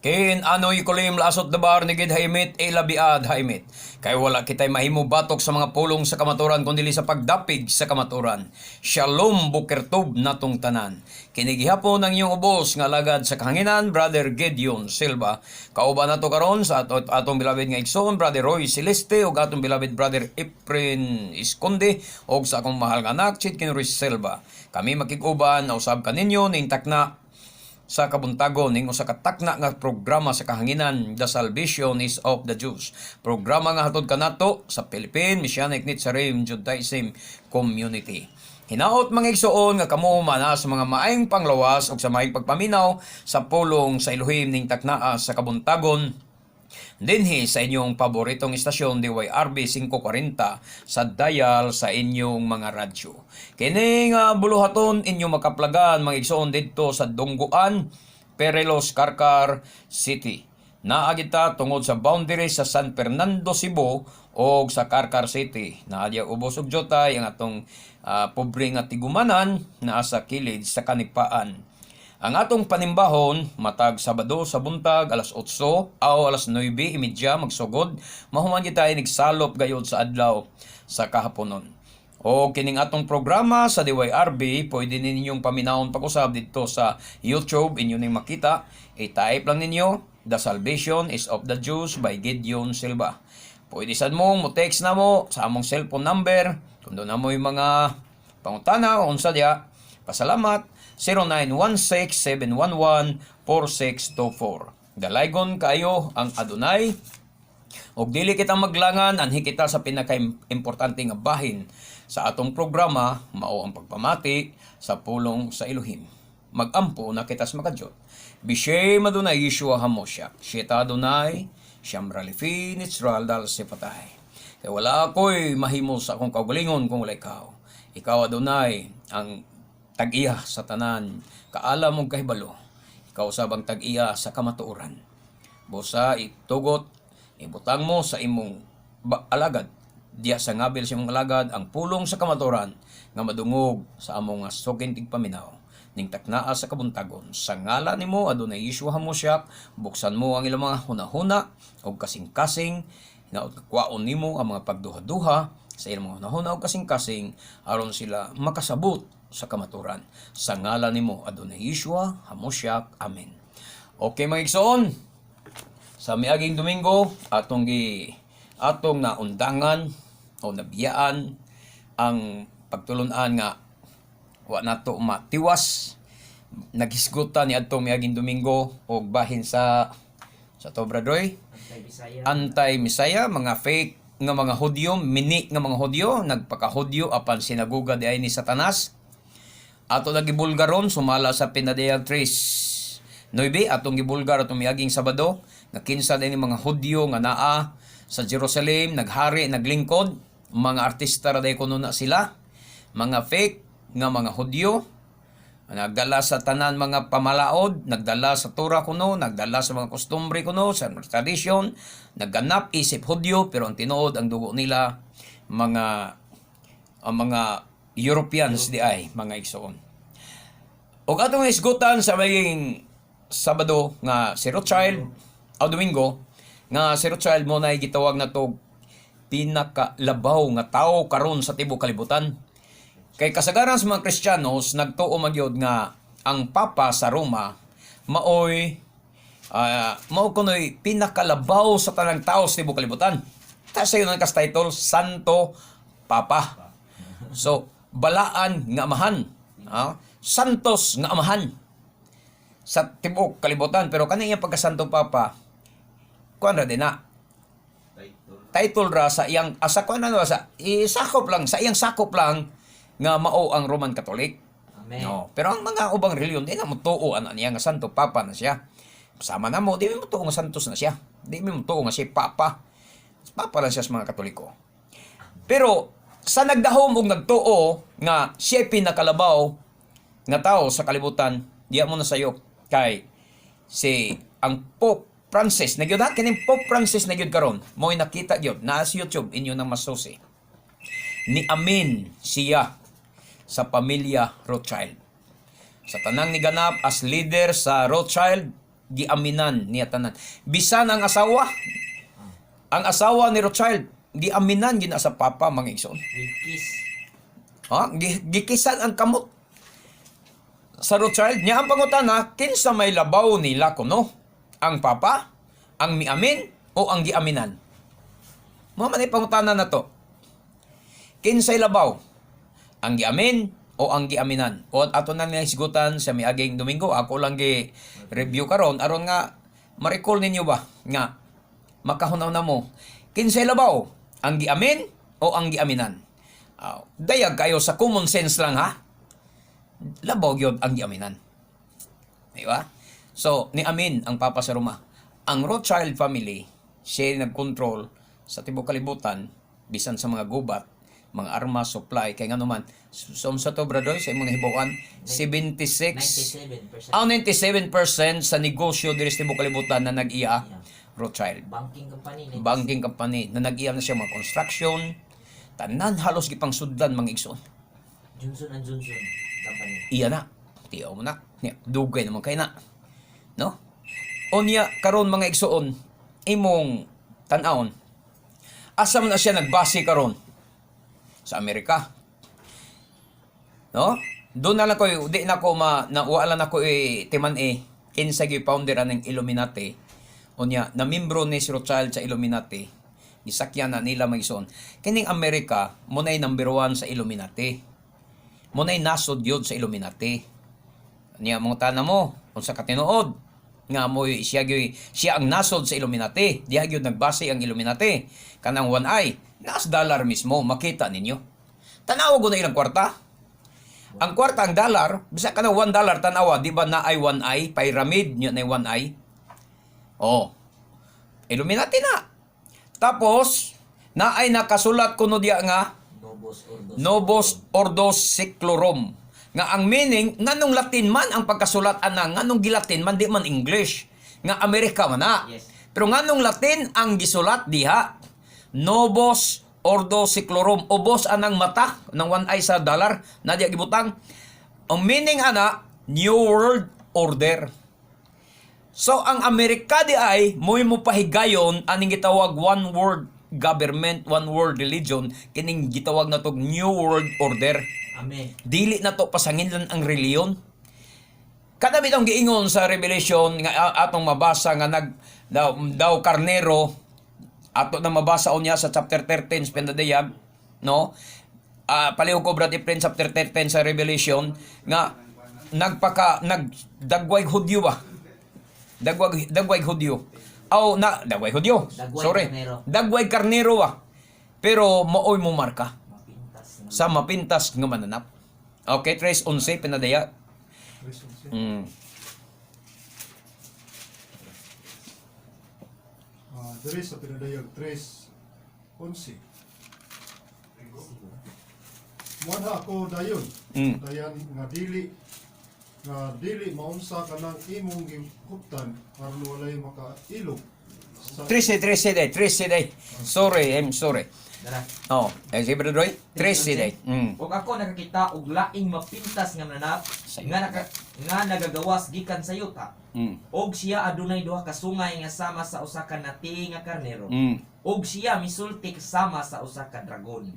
Kin ano'y kulim lasot dabar ni gid haimit labiad haimit. Kay wala kitay mahimo batok sa mga pulong sa kamaturan kundi sa pagdapig sa kamaturan. Shalom bukertob natong tanan. Kini gihapon ang iyong ubos nga alagad sa kahanginan, Brother Gideon Silva. Kauban nato karon sa atong bilabid nga igsoon, Brother Roy Celeste ug atong bilabid Brother Efren Isconde ug sa akong mahal nga anak Chit Roy Silva. Kami makikuban na usab kaninyo ning takna sa kabuntagon ning usa ka takna nga programa sa kahanginan, The Salvation is of the Jews. Programa nga hatod kanato sa Philippine Messianic Netzarim Judaism Community. Hinaot mga igsoon nga kamo mana sa mga maayong panglawas ug sa maayong pagpaminaw sa pulong sa Elohim ning taknaa sa kabuntagon dinhi sa inyong paboritong istasyon DYRB 540 sa dial sa inyong mga radyo. Kini nga buluhaton inyo makaplagan mga igsoon didto sa Dungguan, Perelos, Carcar City. Naagita tungod sa boundary sa San Fernando, Cebu o sa Carcar City. Naadya ubos og jotay ang atong pobre nga tigumanan naa sa kilid sa kanipaan. Ang atong panimbahon, matag Sabado sa buntag, alas 8 o alas 9:30 magsugod, mahuman kita nigsalop gayod sa adlaw sa kahaponon. O kining atong programa sa DYRB, pwede ninyong paminahon pag-usab dito sa YouTube, inyo ning makita. I-type lang ninyo, The Salvation is of the Jews by Gideon Silva. Pwede sad mo text na mo sa among cellphone number, kung doon na mo yung mga pangutana o unsa diya. Pasalamat. 0916-711-4624. Dalaygon kayo ang Adonai. Og dili kita maglangan, anhi kita sa pinaka-importante nga bahin sa atong programa, mao ang pagpamati sa pulong sa Elohim. Magampo na kita sa makadiyot. Bishem Adonai Yeshua HaMoshiach. Sheta Adonai, Shamra Lefi, Nitzral Dal Sepatay. Kaya wala ako'y mahimo sa akong kaugalingon kung wala ikaw. Ikaw Adonai, ang tag-iya sa tanan, kaalam mong kahibalo, ikaw sabang tag-iya sa kamatuoran. Busa itugot, ibutang mo sa imong alagad, diya sa ngabil sa imong alagad, ang pulong sa kamatuoran, nga madungog sa among sugin tigpaminaw, ning taknaa sa kabuntagon. Sa ngala nimo Adonai Yeshua HaMoshiach, buksan mo ang ilang mga hunahuna, o kasing-kasing, hinaot kakwaon nimo ang mga pagduha-duha, sa ilang mga hunahuna o kasing-kasing, aron sila makasabot sa kamaturan. Sa ngalan nimo Adonai Yeshua HaMoshiach. Amen. Okay mga igsoon, sa miaging Domingo atong naundangan o nabiyaan ang pagtulunan nga wa nato matiwas. Naghisgutan ni adtong miaging Domingo og bahin sa Tobradoy anti-Misaya, mga fake nga mga Hudyo, mini nga mga Hudyo, nagpaka-Hudyo apan sinaguga di ay ni Satanas. Ato lagi Bulgaron sumala sa pinadayag 3 9 atong gibulgar atong miaging Sabado nga kinsa din mga Hudyo nga naa sa Jerusalem, naghari, naglingkod, mga artista ra day kuno na sila, mga fake nga mga Hudyo, nagdala sa tanan mga pamalaod, nagdala sa Torah kuno, nagdala sa mga kostumbre kuno, sa tradisyon, nagganap isip Hudyo pero ang tinuod ang dugo nila mga Europeans di ay mga igsoon. Og atong isgutan sa maging Sabado nga si Rothschild o Domingo nga si Rothschild mo na gitawag na to pinakalabaw nga tao karon sa tibuok kalibutan. Kay kasagaran sa mga Kristiyanos nagtuo magyod nga ang Papa sa Roma mao kunoy pinakalabaw sa tanang tao sa tibuok kalibutan. Ta sayo nang kas title Santo Papa. So balaan nga amahan, santos nga amahan sa tibuok kalibutan. Pero kaniyang pagkasanto Papa, kuan ra din na title ra sa iyang asa kuan ano sa isakop lang sa iyang sakop lang nga mao ang Roman Catholic. Amen. No, pero ang mga ubang reliyon di na mo tuo ana niya nga Santo Papa na siya. Sama na mo di mo tuo nga santos na siya. Di mo tuo nga si Papa. Papa lang siya sa mga Katoliko. Pero sa nagdahom og nagtuo nga siya pinakalabaw nga tao sa kalibutan, diya mo na sayo kay si ang Pope Francis nagyud ha kining Pope Francis nagyud karon mo'y nakita gyud na sa YouTube inyo nang masusi ni amin siya sa pamilya Rothschild sa tanang niganap as leader sa Rothschild giaminan niya tanan. Bisan ang asawa ni Rothschild, giaminan gina sa papa mga igsoon. With kiss. Gikisan ang kamot sa Rothschild. Niya ang pangutana, kinsa may labaw nila kuno? Ang papa? Ang miamin? O ang giaminan? Mga manay pangutana na to. Kinsay labaw? Ang giamin o ang giaminan? O ato na naisgutan sa miaging Domingo. Ako lang gi-review karon aron nga ma-recall ninyo ba nga makahunaw na mo. Kinsay labaw? Ang giamin o ang giaminan? Dayag kayo sa common sense lang ha. Labaw gyud ang giaminan. Di ba? So, ni Amin ang papa sa Roma. Ang Rothschild family, siya nag-control sa tibok kalibutan, bisan sa mga gubat, mga armas, supply, kaya nga naman, sa to, brother, sa mga hibawan, 97%. 97% sa negosyo diri sa tibok kalibutan na nag-iya Rothschild. Banking company. Na nag-iya na siya mga construction, tanan halos gipang sudlan mga igsoon. Johnson & Johnson company. Iya na. Tiyaw mo na. Dugay naman kayo na. No? Unya, karon mga igsoon, imong tan-aon, asa man na siya nagbase karon sa Amerika. No? Doon na lang ko, di na ko wala na ko timan kinsa gyud founder ng Illuminati. Unya, na membro ni si Rothschild sa Illuminati. Gisakyan na nila mga igsoon. Kining Amerika, munay number 1 sa Illuminati. Munay nasod yun sa Illuminati. Niya mga tana mo, kung sa katinuod, nga mo siya ang nasod sa Illuminati. Diya gyud nagbase ang Illuminati. Kanang one eye, nas dollar mismo, makita ninyo. Tanaw ko na ilang kwarta. Ang kwarta, ang dollar, bisa ka na $1 tanawa, di ba na ay one eye, pyramid, nyo na one eye. Oh, Illuminati na. Tapos, na ay nakasulat kuno diya nga, Novus Ordo Seclorum. Nga ang meaning, nganong Latin man ang pagkasulat ana, nganong gilatin man, di man English. Nga Amerika man na. Yes. Pero nganong Latin ang gisulat diha, Novus Ordo Seclorum. Ubos anang mata, ng one eye sa dollar, na diya gibutang. Ang meaning ana, New World Order. So, ang Amerika di ay, mo'y mo pahigayon, aning gitawag one world government, one world religion, kining gitawag na to New World Order. Amen. Dili na to pasanginlan ang reliyon. Kada bitong giingon sa Revelation nga atong mabasa nga daw karnero ato na mabasa unya sa chapter 13 sa Pendadayag, no? Palihog ko brother friend chapter 13 sa Revelation nga nagdagway Hudyo ba? Dagway Hudyo. Dagway Hudyo. Dagway karnero ba? Pero mooy mo marka sa mapintas nga mananap. Okay, 3:11 Pendadayag. Diri sa Pendadayag 3:11. Muadha ako dayon. Dayan nga dili maunsa kanang imong gihuptan aron walay makailog. 13 day. Sorry, I'm sorry. Dara. Si Brother Roy, 13 day. Ug ako nakakita og laing mapintas nga nanap nga nagagawas gikan sa yuta. Og siya adunay duha ka sungay nga sama sa usa ka nati nga karnero. Og siya misulti sama sa usa ka dragon.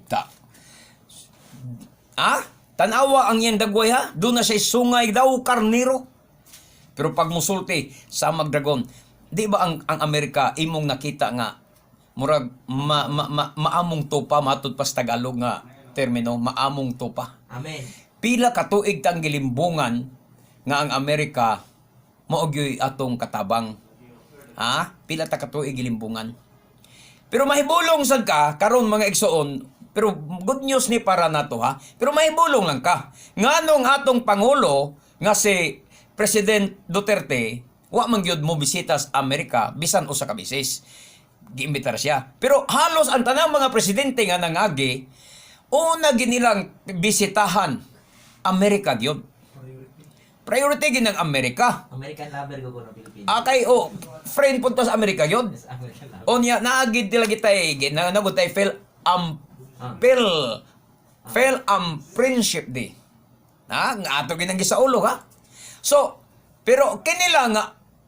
Tanawa ang iyang dagway ha. Doon na siya sungay daw karnero. Pero pag musulti sa magdragon, di ba ang Amerika imong nakita nga murag maamong tupa matud pas Tagalog nga termino, maamong tupa. Amen. Pila ka tuig tang gilimbungan nga ang Amerika maugyoy atong katabang. Pila ta ka tuig gilimbungan. Pero mahibulong sad ka karon mga igsoon, pero good news ni para nato ha. Pero mahibulong lang ka. Nganong atong pangulo nga si President Duterte wa man gyud mo bisita sa Amerika bisan usa ka beses. Giimbitar siya. Pero halos ang tanang mga presidente nga nangagi, una ginilang bisitahan Amerika gyud. Priority gid ng Amerika. American lover ko no Philippines. Friend punta sa Amerika gyud. Yes, American lover. Onya naagid tila gitay nagutay Phil Friendship Day. Nga ato ginang gisaulo ha. So, pero kinila nga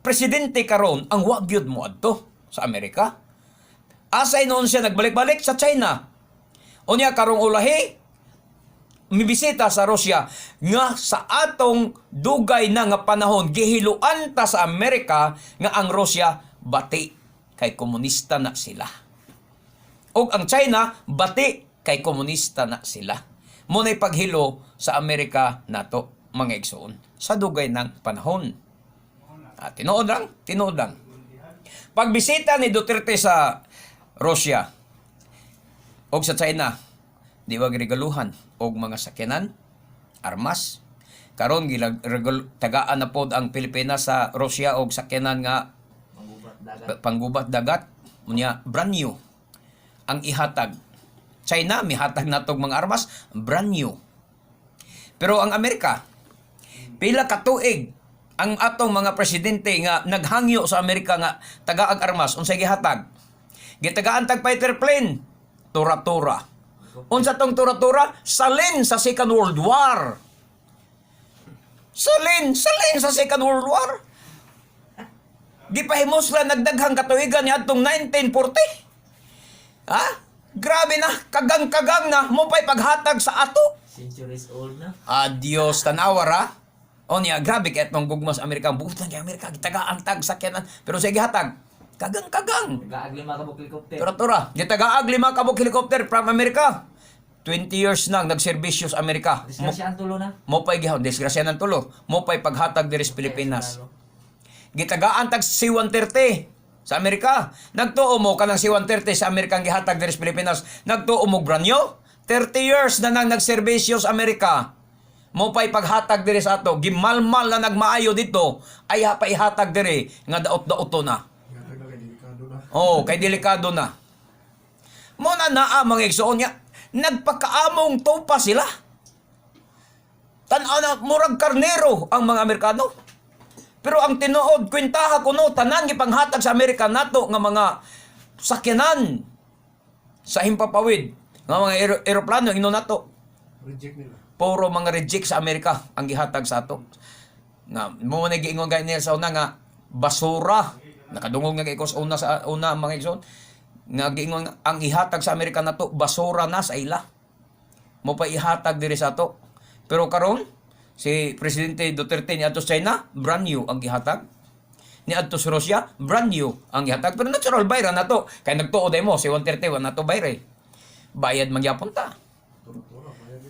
presidente karon ang wa gyud mo adto sa Amerika. Asay noon siya nagbalik-balik sa China. Unya karong ulahi mibisita sa Russia nga sa atong dugay na nga panahon gihiluan ta sa Amerika nga ang Russia bati kay komunista na sila. Og ang China bati kay komunista na sila. Muna'y paghilo sa Amerika nato mga igsoon sa dugay ng panahon. Tinuod lang. Pagbisita ni Duterte sa Russia og sa China, di ba giregaluhan og mga sakyanan, armas. Karon tagaan na pod ang Pilipinas sa Russia og sakyanan nga panggubat dagat. Munya brand new ang ihatag. China mihatag natog mga armas, brand new. Pero ang Amerika, pila ka tuig ang atong mga presidente nga naghangyo sa Amerika nga tagaag armas unsay gihatag? Gitagaan tag fighter plane, tura-tura. Unsa tong tura-tura? Salin sa Second World War. Salin sa Second World War. Gipahimos la nagdaghang katuigan ni adtong 1940. Grabe na, kagang-kagang na, mo pa'y paghatag sa ato. Centuries old na. Adios, tanawara. O niya, grabe kaya itong gugmas Amerika. Butan kay Amerika, gitagaan tag sakyanan. Pero sige hatag, kagang-kagang. Gaag 5 ka buk helicopter. Tura-tura, gitagaag 5 kabuk helicopter from Amerika. 20 years nang nagserbisyo sa Amerika. Disgrasya ang tulo na. Mo pa'y gihawd, disgrasya ng tulo. Mo pa'y paghatag diri sa Pilipinas. Gitagaan tag C-130 sa Amerika. Nagtuo mo kanang C-130 sa Amerika ang gihatag diri sa Pilipinas. Nagtuo mo branyo. 30 years na nang nagserbisyo sa Amerika. Mo pa'y paghatag diri sa ato. Gimalmal na nagmaayo dito. Ay paihatag diri nga daot-daoto na. Kay delikado na. Mo na naa mga igsoon niya. Nagpakaamong tupa sila. Tanaw na murag karnero ang mga Amerikano. Pero ang tinuod, kwentaha kuno, tanan gipanghatag sa Amerika nato nga mga sakyanan sa himpapawid. Nga mga eroplano, ino nato. Reject nila. Puro mga reject sa Amerika ang gihatag sa ato. Nga, mo na giingon ganyan sa una nga, basura. Nakadungog nga kay sa una mga igsoon. Nga giingon ang ihatag sa Amerika nato, basura na sa ila. Mo pa ihatag diri sa ato. Pero karon si Presidente Duterte ni adto China, brand new ang gihatag. Ni adto sa Russia, brand new ang gihatag. Pero natural bayra na to. Kaya nagtuod mo, si 131 na to bayra. Bayad magyapon ta.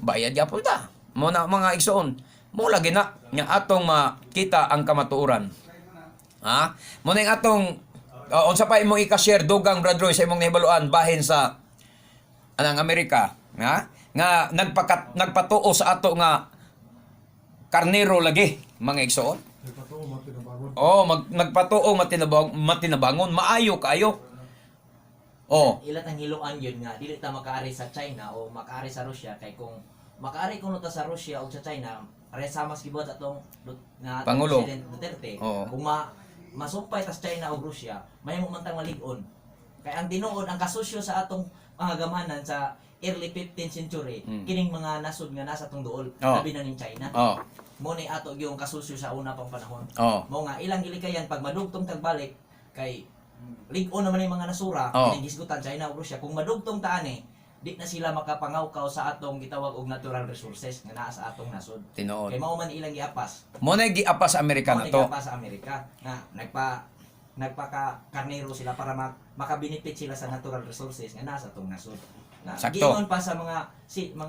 Bayad gyapon ta. Mo na mga igsoon. Mo lagi na nga atong makita ang kamatuoran. Mo na yung atong unsa pa imong i-share dugang Brad Roy sa imong nahibaluan bahin sa anang Amerika, nga nagpatuo sa ato nga karnero lagi mga igsoon. Nagpatuo matinabangon, maayo kayo. Ilat ang hiluan yun nga dili ta makaari sa China o makaari sa Russia kay kung makaari kuno ta sa Russia o sa China, are sama gibot atong nga Pangulo President Duterte. Oo. Kung masumpay ta sa China o Russia, mahimo man tang malig-on. Kay ang tinuod ang kasusyo sa atong mga gamanan sa early 15th century, kining mga nasod nga nasa atong duol, labi na ning China. Mo ni ato gyung kasusyo sa una pang panahon. Mo nga ilang gilikayan pag madugtong tagbalik kay lig-on naman yung mga nasura, kining gisgutan China o Russia. Kung madugtong taani, di na sila makapangawkaw sa atong gitawag og natural resources nga naa sa atong nasod. Tinuod. Kay mao man ilang giapas. Mo na giapas sa Amerika na to. Giapas sa Amerika nga nagpaka-karnero sila para makabenefit sila sa natural resources nga naa sa atong nasod. Sakto. Giingon pa sa mga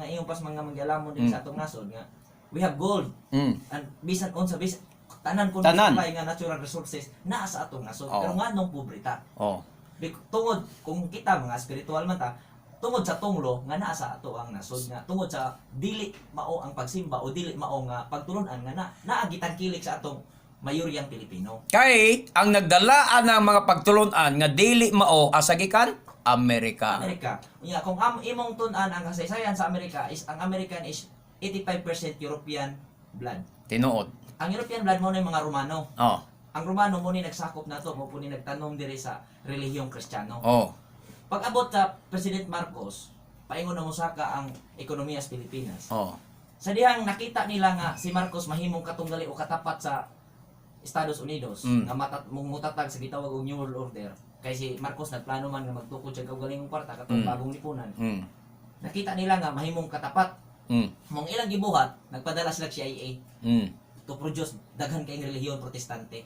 ingon pa sa mga magyalamon din sa atong nasod nga we have gold. And bisan unsa bisan tanan kun supply nga natural resources naa sa atong nasod. Pero nganong pobreta? Tungod kung kita mga spiritual man ta, tungod sa tunglo nga naa sa ato ang nasod nga tungod sa dili mao ang pagsimba o dili mao nga pagtulon-an nga naagitang kilik sa atong mayoryang Pilipino. Kay ang nagdalaan ng mga pagtulon-an nga dili mao asagikan Amerika. Unya kung imong tun-an ang kasaysayan sa Amerika is ang American is 85% European blood. Tinuod. Ang European blood mo na yung mga Romano. Oh. Ang Romano mo ni nagsakop na to, mo po ni nagtanom diri sa relihiyong Kristiyano. Oh. Pag abot sa President Marcos, paingon na mo saka ang ekonomiya sa Pilipinas. Oh. Sa dihang nakita nila nga si Marcos mahimong katunggali o katapat sa Estados Unidos nga mutatag sa gitawag og New World Order kay si Marcos nagplano man nga magtukod siya kaugalingong kwarta katong bagong lipunan. Nakita nila nga mahimong katapat. Mong ilang gibuhat nagpadala sila sa CIA to produce daghan kay relihiyon protestante.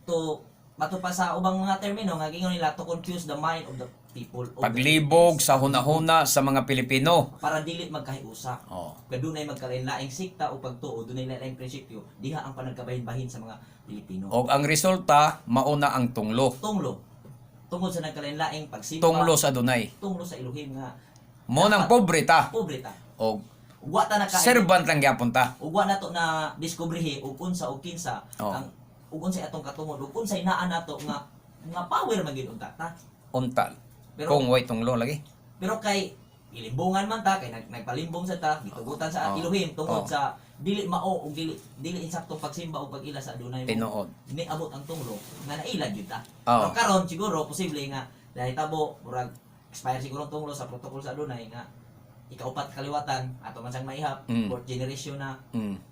To matupa sa ubang mga termino nga gingon nila to confuse the mind of the people. Paglibog sa hunahuna sa mga Pilipino. Para dili magkahiusa. Kadunay magkalain-laing sikta o pagtuo, dunay laing prinsipyo, diha ang panagkabahin-bahin sa mga Pilipino. O ang resulta, mauna ang tunglo. Tungod sa nagkalain-laing pagsimba. Tunglo sa Dunay. Tunglo sa Elohim nga. Mo nang pobre ta. Pobre ta. O Ugwa ta na servant lang gyapon ta. Ugwa na to na diskubrihi ug unsa o kinsa ang ug unsay atong katungod ug unsay naa nato nga power magid unta ta. Unta. Pero- Kung way tunglo lagi. Pero kay ilimbungan man ta kay nagpalimbong sa ta gitugutan sa Elohim tungod sa dili mao ug dili insaktong pagsimba o pag-ila sa adunay mo. Tinuod. Niabot ang tunglo nga nailad gyud ta. Oo. Pero karon siguro posible nga dahil tabo murag expire siguro ang tunglo sa protocol sa adunay nga ikaupat kaliwatan ato man sang maihap fourth generation na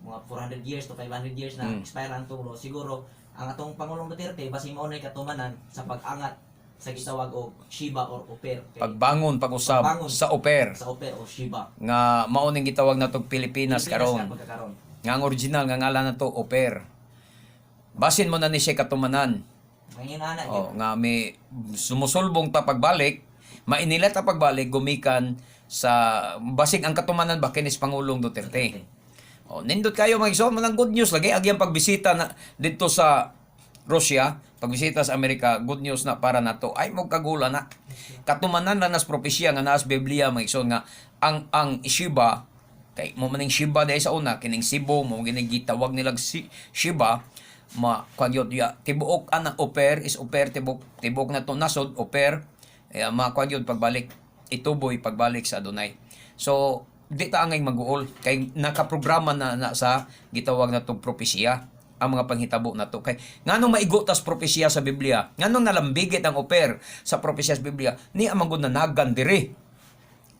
mga 400 years to 500 years na expire ang tunglo siguro ang atong Pangulong Duterte basi mao nay katumanan sa pag-angat sa gitawag og Shiba or Oper Pagbangon, pag-usab Pagbangon. sa oper. sa Oper o Shiba Nga mao ning gitawag natong Pilipinas karon. nga pagkakaroon. Nga ang original nga ngalan nato oper. Basin mo na ni siya katumanan. Ngayon ana Nga may sumusulbong ta pagbalik, mainilat ta pagbalik gumikan sa basig ang katumanan ba kinis Pangulong Duterte. Nindot kayo mga igsoon mo ng good news lagi agyang pagbisita na dito sa Russia, pagbisita sa Amerika, good news na para nato. Ay mo kagula na. Katumanan na nas propesya nga nas Biblia mga igsoon nga ang Shiba kay mo maning Shiba dahil sa una kining Cebu mo gining gitawag nilang Shiba kuagyot ya tibuok anang oper is oper tibok na to nasod oper kuagyot pagbalik ituboy pagbalik sa Adonai. So di ta angay mag-uol kay nakaprograma na sa gitawag na tong propesya ang mga panghitabo na to kay nganong maigo tas propesya sa Biblia nganong nalambigit ang oper sa propesya sa Biblia ni amang na nagan diri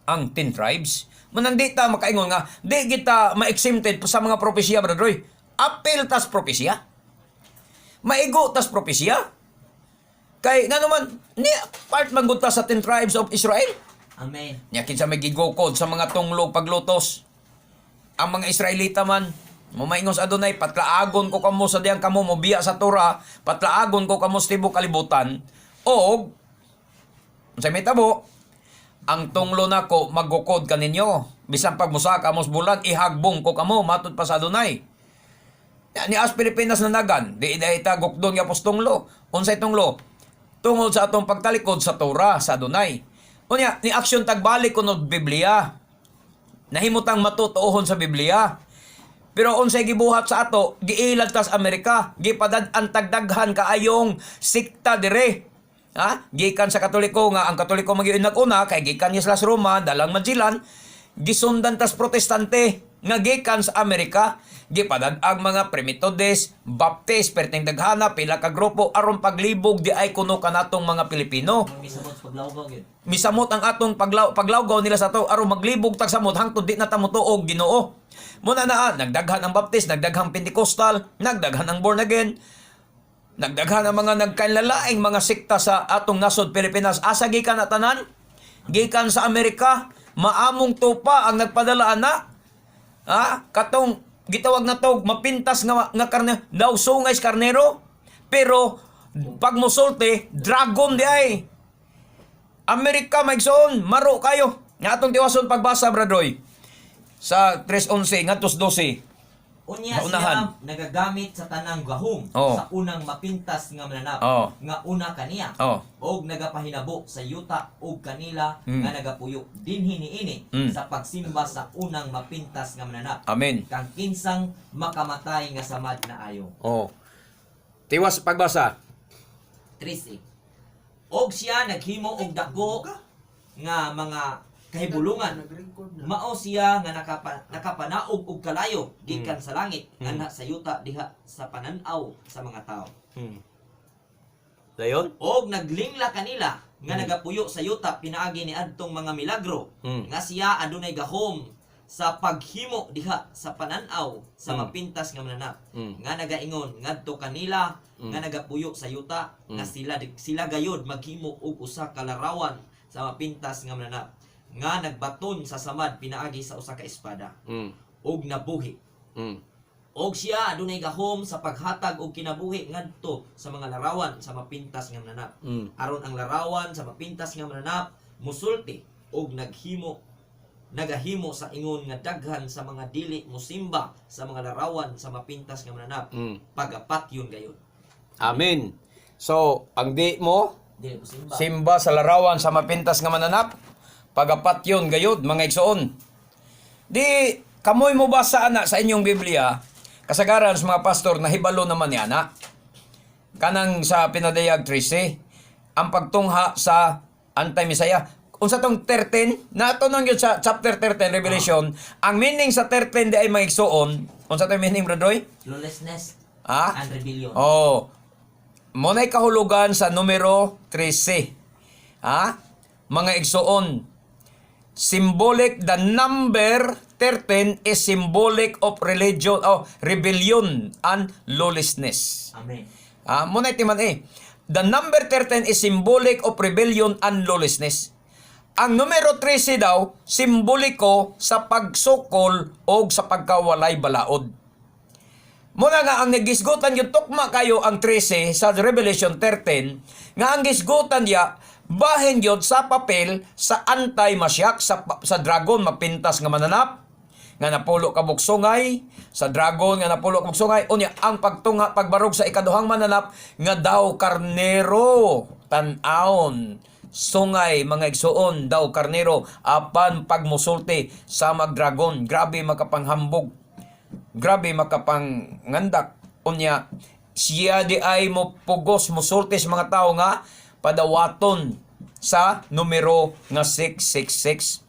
ang 10 tribes manang di ta makaingon nga di kita ma-exempted sa mga propesya brother Roy. Apil tas propesya maigo tas propesya kay nga naman ni part man gud ta sa 10 tribes of Israel. Amen. Nya kinsa may gigukod sa mga tunglog paglutos. Ang mga Israelita man Mumaingon sa Adonai, patlaagon ko kamo sa diyang kamo mobiya sa Torah, patlaagon ko kamo sa tibok kalibutan, o sa mitabo, ang tunglo nako magukod kaninyo. Bisan pag musaka mos bulan, ihagbong ko kamo, matod pa sa Adonai. Ni as Pilipinas na nagan, di ita gukdon nga pos tunglo. Unsay tunglo? Tungod sa atong pagtalikod sa Torah, sa Adonai. Unya, ni aksyon tagbalik kunod Biblia. Nahimutang matutuohon sa Biblia. Pero unsay gibuhat sa ato, giilad tas Amerika, gipadad-an tagdaghan kaayong sikta dire. Ha? Gikan sa Katoliko nga ang Katoliko magiun nag-una kay gikan ni sa Roma, dalang Magellan, gisundan tas Protestante nga gikan sa Amerika, gipadad ang mga Primitodes, Baptist, perteng daghana pila ka grupo aron paglibog di ay kuno kanatong mga Pilipino. Misabot paglawgaw gyud. Misamot ang atong paglawgaw nila sa to aron maglibog tag samot hangtod di na ta motuog Ginoo. Muna na, nagdaghan ang Baptist, nagdaghan Pentecostal, nagdaghan ang born again, nagdaghan ang mga nagkanlalaing mga sikta sa atong nasod Pilipinas. Asa gikan na tanan? Gikan sa Amerika, maamong tupa ang nagpadala na. Ha? Katong gitawag na to, mapintas nga karne, daw sungay karnero, pero pag musulti, dragon di ay. Amerika, maigsoon, maro kayo. Nga atong tiwason pagbasa, Bradoy. Sa 3:11 ngadtos 12. Unya Sa unahan. siya nagagamit sa tanang gahom Oh. sa unang mapintas nga mananap Oh. nga una kaniya. Oh. Og nagapahinabo sa yuta og kanila nga nagapuyo dinhi niini sa pagsimba sa unang mapintas nga mananap. Amen. Kang kinsang makamatay nga samad na ayo. Oh. Tiwas pagbasa. 13. Og siya naghimo og dako nga mga kahibulungan. Mao siya nga nakapanaog og kalayo gikan sa langit ana sa yuta diha sa pananaw sa mga tao. Dayon? Og naglingla kanila nga nagapuyo sa yuta pinaagi ni adtong mga milagro nga siya adunay gahom sa paghimo diha sa pananaw sa mapintas nga mananap nga nagaingon ngadto kanila nga nagapuyo sa yuta nga sila gayud maghimo og usa ka larawan sa mapintas nga mananap nga nagbaton sa samad pinaagi sa usa ka espada og nabuhi og siya adunay gahom sa paghatag og kinabuhi ngadto sa mga larawan sa mapintas nga mananap aron ang larawan sa mapintas nga mananap musulti og nagahimo sa ingon nga daghan sa mga dili mosimba sa mga larawan sa mapintas nga mananap pagapat yun gayon Amen. So, ang di mo dili mosimba simba sa larawan sa mapintas nga mananap, pagapat yun gayud mga igsoon. Di kamoy mo basa ana sa inyong Biblia, kasagaran sa mga pastor na hibalo naman ni ana. Kanang sa pinadayag 13, ang pagtungha sa anti-Messiah. Unsa tong 13, nato nang yun sa chapter 13 Revelation, ang meaning sa 13 di ay mga igsoon. Unsa tong meaning, Brother? lawlessness Ah? and rebellion Oh. Muna'y kahulugan sa numero 13. Ha? Mga igsoon. Symbolic, the number 13 is symbolic of religion, rebellion and lawlessness. amen Muna'y timan the number 13 is symbolic of rebellion and lawlessness. Ang numero 13 daw, simboliko sa pagsukol o sa pagkawalay balaod. Muna nga ang nagisgutan yung tukma kayo ang 13 sa Revelation 13, nga ang gisgutan niya, bahin yun sa papel sa anti-masyak, sa dragon mapintas nga mananap, nga napulo ka buksungay, sa dragon nga napulo ka buksungay, unya ang pagtunga, pagbarog sa ikaduhang mananap, nga daw karnero, tan-aon, sungay, mga igsoon, daw karnero, apan pagmusulti sa magdragon, grabe makapanghambog, grabe makapanggandak, unya, siya di ay mo pugos, musulti sa mga tao nga, padawaton sa numero nga 666.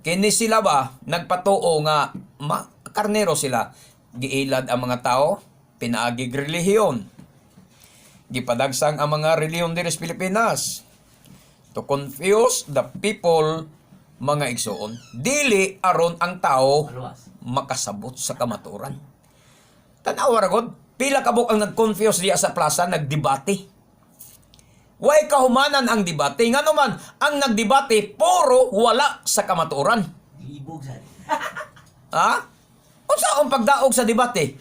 Kini sila ba, nagpatuo nga, karnero sila, giilad ang mga tao, pinaagig relihiyon, gipadagsang ang mga relihiyon diri sa Pilipinas, to confuse the people, mga igsoon, dili aron ang tao maluwas makasabot sa kamaturan. Tanawa ragod, pila kabuk ang nag-confuse diya sa plaza, nagdebate. Way kahumanan ang debate. Nga naman, ang nagdebate, puro wala sa kamaturan. libog sa Ha? Unsaon pagdaog sa debate?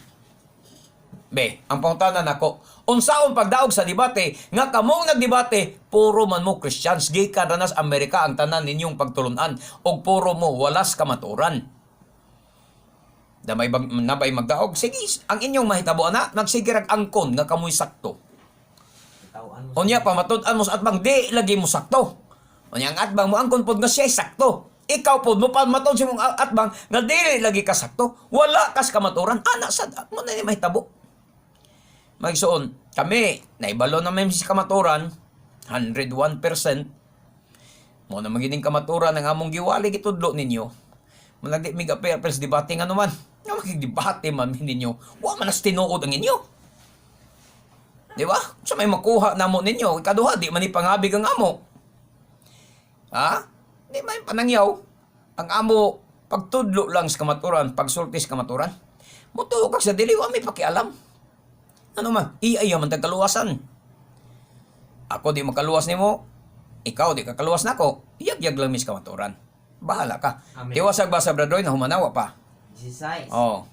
Be, ang pangutanan nako, unsaon pagdaog sa debate, nga kamong nagdebate, puro man mo Christians, gikan na sa Amerika ang tanan ninyong pagtulunan, o puro mo walas kamaturan. Nabay magdaog, sige, ang inyong mahitabo na, nagsigirag angkon nga kamoy sakto. tawaan mo Unya, pamatud-an mo sa atbang, di lagi mo sakto. Unya, ang atbang mo, angkon pod nga siya'y sakto. Ikaw pod mo, pamatod si mong atbang, nga di lagi ka sakto. Wala kas kamaturan. Ana, sad, mo na ni mahitabo. Magsuon, kami, naibalo naman si kamaturan, 101%. Mo na magining kamaturan, ang among giwali gitudlo ninyo. Malagdi mig appearance debate nga naman. Nga makigdebate man ninyo. Wa man as tinuod ang inyo. Di ba? So may makuha namo ninyo. Ikaduha, di man ipangabig ang amo. Ha? Di man panangyaw. Ang amo, pagtudlo lang sa kamaturan, pagsulti sa kamaturan. Mutuo kag sa dili, wa may pakialam. Ano man, iya man tagkaluwasan. Ako di makaluwas nimo, ikaw di kakaluwas nako. Iyag-yag lang mis kamaturan. Bahala ka. Amen. Kiwasag ba sa bradoy na humanawa pa? 16 Oh.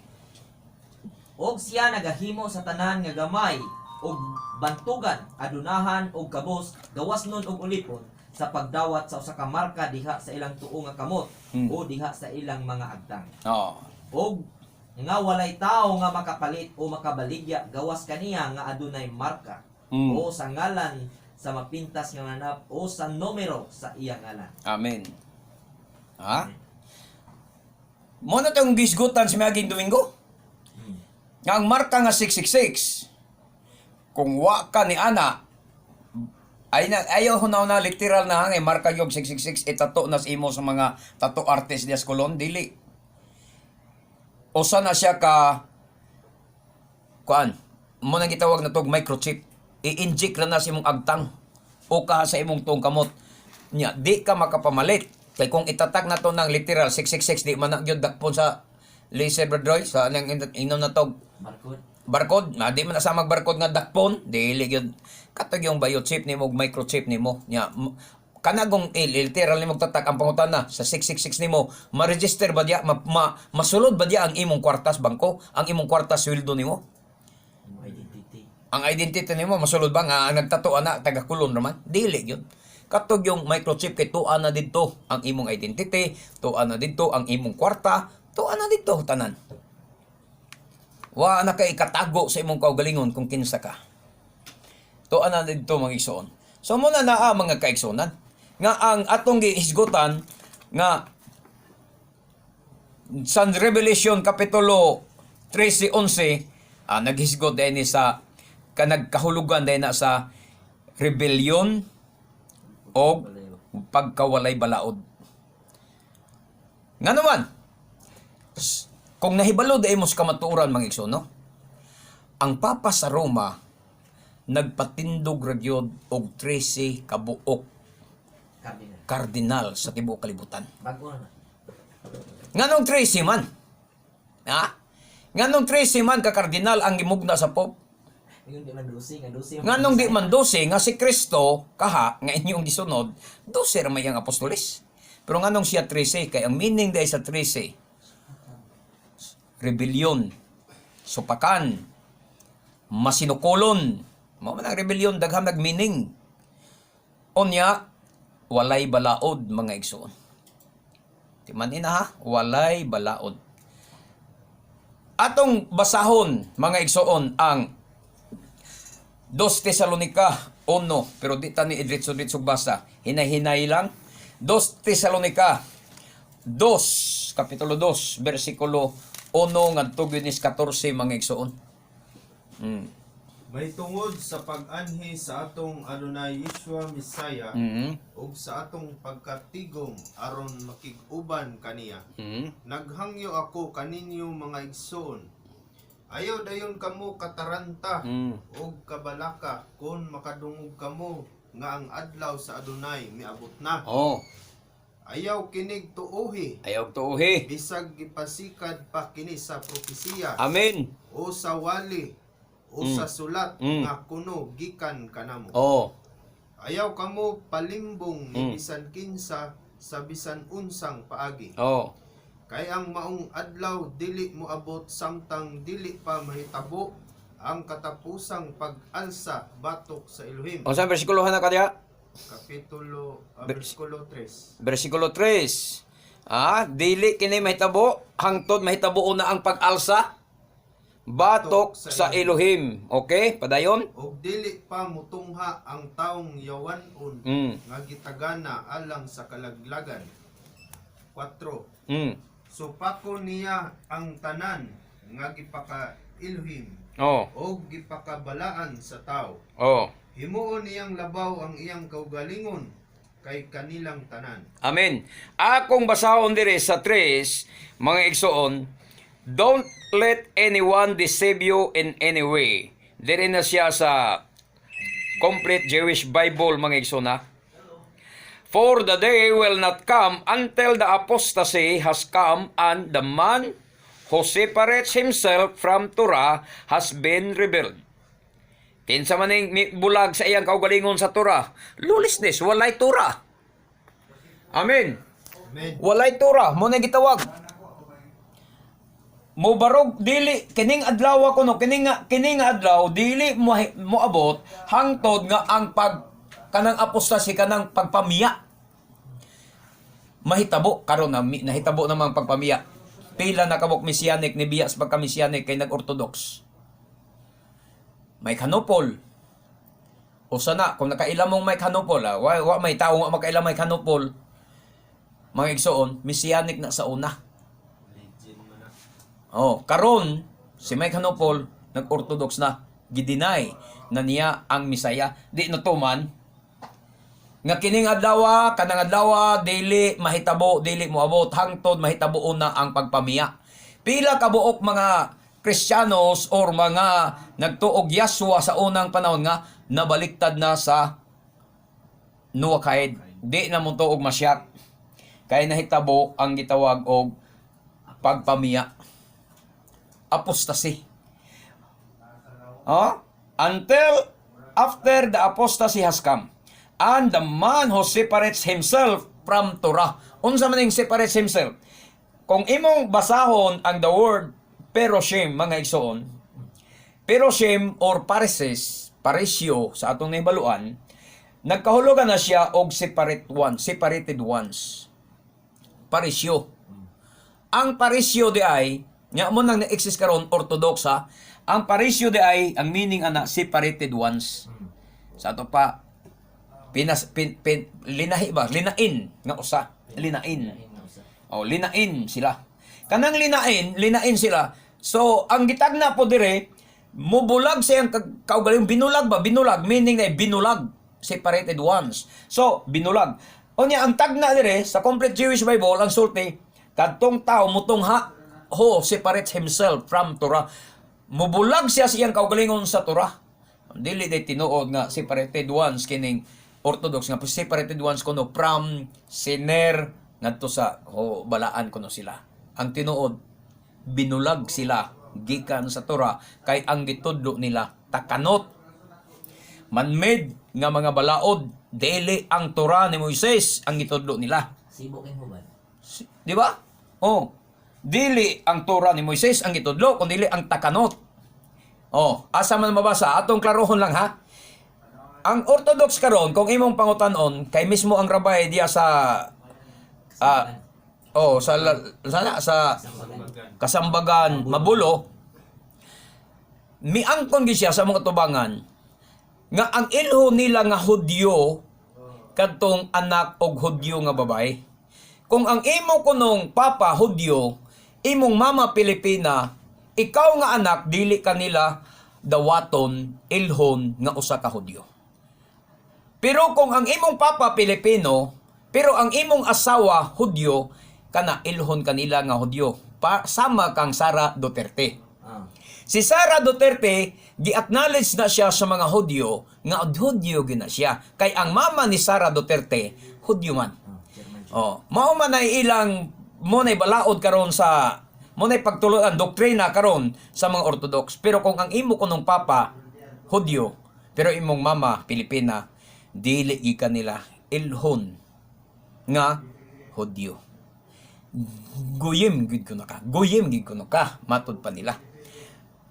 og siya nagahimo sa tanan nga gamay og bantugan adunahan og kabos gawas nun og ulipon sa pagdawat sa usa ka marka diha sa ilang tuo nga kamot o diha sa ilang mga agtang Oh. og nga walay tao nga makapalit o makabaligya gawas kaniya nga adunay marka o sa ngalan sa mapintas nga nanap o sa numero sa iyang ngalan. Amen. Ha? Mo na tayong gisgutan sa Miyaging Domingo? Nga ang marka nga 666, kung wa ka ni ana, ayaw hunaw na literal na hangay, marka yung 666, itato na sa imo sa mga tattoo artist diya sa Colon, dili. O sana siya ka, mo na gitawag na tog microchip, i-inject na sa imong agtang, o ka sa imong tong kamot. Nya, di ka makapamalit Kay kung itatak na to ng literal 666 di man na gyud dakpon sa laser bradroy sa nang inom na to Barcode. barcode, na di man na sa mag-barcode nga dakpon, dili gyud katog yung biochip nimo ug microchip nimo nya kanagong literal nimo tatak ang pangutana sa 666 nimo ma-register ba diya masulod ba diya ang imong kwartas bangko, ang imong kwartas sweldo nimo, Ang identity. ang identity nimo masulod ba nga ang nagtato ana taga kulon raman, dili gyud. Katog yung microchip kay tuan na didto ang imong identity, tuan na didto ang imong kwarta, tuan na didto tanan. Wa na kay katago sa imong kaugalingon kung kinsa ka. Tuan na didto mga igsoon. So muna naa mga kaigsonan nga ang atong gihisgutan nga sa Revelation kapitulo 13:11 naghisgot din sa kanagkahulugan din na sa rebellion o pagkawalay balaod. Nga naman, kung nahibalo da imos kamatuoran mga igsoon, no? Ang Papa sa Roma nagpatindog ragyod og 13 kabuok Cardinal. kardinal sa tibuok kalibutan. Bago na. Nganong 13 man? Ha? Nganong 13 man ka kardinal ang gimugna sa Pope? Yung di man dosing, Nganong di man 12 nga si Kristo kaha nga inyong gisunod, 12 ra may ang apostoles. Pero nganong siya 13 kay ang meaning dahil sa 13 rebellion, supakan, masinukulon. Mao man ang rebellion daghang nag-meaning. Onya walay balaod mga igsoon. Timan ina ha, walay balaod. Atong basahon mga igsoon ang 2 Tesalonica 1, pero di ta ni idritso-dritso basa. Hinay-hinay lang. 2 Tesalonica 2, kapitulo 2, versikulo 1 ngadto gyud 14 mga igsoon. May tungod sa pag-anhi sa atong Adonai Yeshua Misaya ug sa atong pagkatigom aron makig-uban kaniya. Naghangyo ako kaninyo mga igsoon. Ayaw dayon kamo kataranta ug kabalaka kun makadungog kamo nga ang adlaw sa Adonai miabot na. Oh, Ayaw kinig tuohi ayaw tuohi. bisag gipasikad pa kini sa propesiya Amen. o sa wali o sa sulat nga kuno gikan kanamo. Oh, Ayaw kamo palimbong ni bisan kinsa sa bisan unsang paagi. oh. Kay ang maong adlaw dili mo abot samtang dili pa mahitabo ang katapusang pag-alsa batok sa Elohim. Unsa bersikulo na kadiya? Versikulo 3. Versikulo 3. Dili kini mahitabo hangtod mahitabo na ang pag-alsa batok sa Elohim. Okay, padayon. Og dili pa mutungha ang taong yawanon nga gitagana alang sa kalaglagan. 4. Supako niya ang tanan nga gipaka Elohim Oh, o gipakabalaan sa tao. oh. Himuon niyang labaw ang iyang kaugalingon kay kanilang tanan. Amen. Akong basahon dire sa 3, mga igsoon, don't let anyone deceive you in any way. Dire na siya sa Complete Jewish Bible, mga igsoon ha. For the day will not come until the apostasy has come and the man who separates himself from Torah has been revealed. Kinsa maning bulag sa iyang kaugalingon sa Torah, lawlessness, walay Torah. Amen. Amen. Walay Torah, mo na gitawag. Mo barog dili kining adlaw ko no kining nga adlaw dili mo abot hangtod nga ang kanang apostasy kanang pagpamiya. Mahitabo karon na nahitabo namang pagpamiya. Pila na kabok mesianic ni biya sa pagka-mesianic kay nag-orthodox. May kanopol. O sana, kung nakailam mong may kanopol, wa may tao nga makailam may kanopol, mga igsoon, mesianic na sa una. Legend man na. Oh, karon si Mike Hanopol nag-orthodox na, gidinay na niya ang Misaya. Di na to man nga kining adlaw kanang adlaw dili mahitabo, dili moabot hangtod mahitabo na ang pagpamiya. Pila ka buok mga Kristiyanos or mga nagtuog Yaswa sa unang panahon nga nabaliktad na sa Nuwakaid. Di na mo tuog Masyak. kay nahitabo ang gitawag og pagpamiya. Apostasy. Until after the apostasy has come, and the man who separates himself from Torah. Unsa man ning separates himself? Kung imong basahon ang the word peroshim, mga igsoon, peroshim or pareses, paresyo sa atong nahibaluan, nagkahulugan na siya og separated ones. Paresyo. Ang paresyo di ay, nga mo nang na-exist karon ortodoksa, ang paresyo di ay, ang meaning ana, separated ones. Sa ato pa, linahi ba? Linain nga usa. Linain. Linain sila. Kanang linain sila. So, ang gitagna po dire, mubulag siyang kaugaling binulag ba? Binulag, meaning na binulag. Separated ones. So, binulag. Unya, ang tagna dire, sa Complete Jewish Bible, ang sulti, kadtong tao, mutong separates himself from Torah. Mubulag siya siyang kaugalingon sa Torah. Dili day tinuod nga separated ones kining Orthodox nga separated ones kuno from sinner ngadto sa balaan kuno sila. Ang tinuod binulag sila gikan sa Torah kay ang gitudlo nila takanot. Man-made nga mga balaod dili ang Torah ni Moises ang gitudlo nila. Sibo king hubad. Di ba? Dili ang Torah ni Moises ang gitudlo kundi ang takanot. Asa man mabasa atong klarohon lang ha. Ang Orthodox karon kung imong pangutanon kay mismo ang rabay diya sa sa Kasambagan Mabulo miangkon gi siya sa mga tubangan nga ang ilho nila nga Hudyo kadtong anak og Hudyo nga babay. Kung ang imo kunong papa Hudyo, imong mama Pilipina, ikaw nga anak dili kanila dawaton ilhon nga usa ka Hudyo. Pero kung ang imong papa Pilipino, pero ang imong asawa Hudyo, kana ilhon kanila nga Hudyo. Sama kang Sara Duterte. Si Sara Duterte, gi-acknowledge na siya sa mga Hudyo, nga Hudyo gina siya. Kay ang mama ni Sara Duterte, Hudyo man. Mao man ay ilang mo nay balaod karon sa mo nay pagtuluan doktrina karon sa mga Orthodox. Pero kung ang imo kunong papa Hudyo, pero imong mama Pilipina, dili gikan nila ilhon nga Hudyo. Goyim gid kuno ka matud pa nila.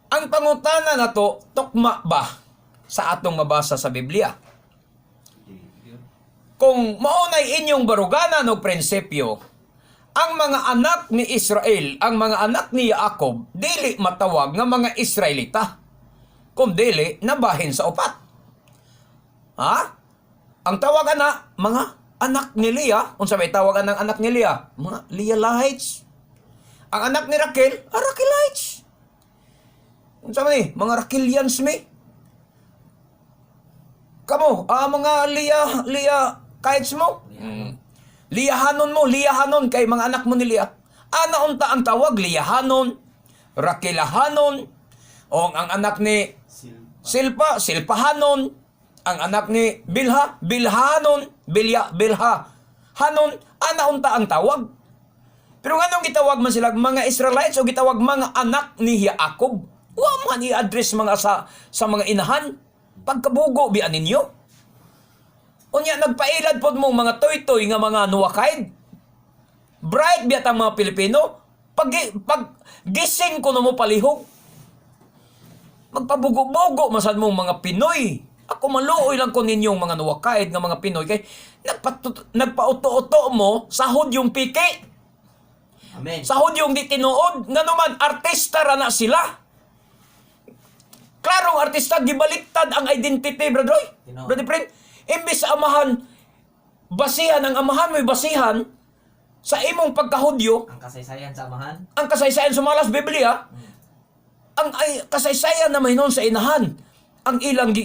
Ang pangutana nato tukma ba sa atong mabasa sa Biblia? Kung maunay inyong baruganan o prinsipyo, ang mga anak ni Israel, ang mga anak ni Jacob, dili matawag nga mga Israelita, kung dili nabahin sa upat. Ang tawagan na mga anak ni Leah, unsa may tawagan ng anak ni Leah? Mga Leahites. Ang anak ni Raquel, Raquelites. Unsa man ni? Mga Raquelians mi. Kamo, mga Leahites mo. Liahanon kay mga anak mo ni Leah. Ana unta ang tawag Liahanon, Raquelahanon, o ang anak ni Silpa, Silpahanon. Ang anak ni Bilha, Bilhanon, Bilha, Hanon, ana unta ang tawag. Pero nganong gitawag man sila mga Israelites o gitawag mga anak ni Jacob? Wa man i-address mga sa mga inahan. Pagkabugo bian ninyo. Unya nagpailad pod mo mga toy-toy nga mga nuwakaid. Bright biat ang mga Pilipino. Pag gising ko na mo palihog. Magpabugo-bugo masad mong mga Pinoy. Ako maluoy lang ko ninyong mga nuwakaid nga mga Pinoy kay nagpauto-uto mo sa Hudyong piki. Amen. Sa Hudyong di tinuod nga naman artista ra na sila. Klarong artista gibaliktad ang identity, Brother Friend. Imbis sa amahan basihan ang amahan mo'y basihan sa imong pagkahudyo, Ang kasaysayan sa amahan. ang kasaysayan sumalas Biblia, ang kasaysayan na maynon sa inahan, ang ilang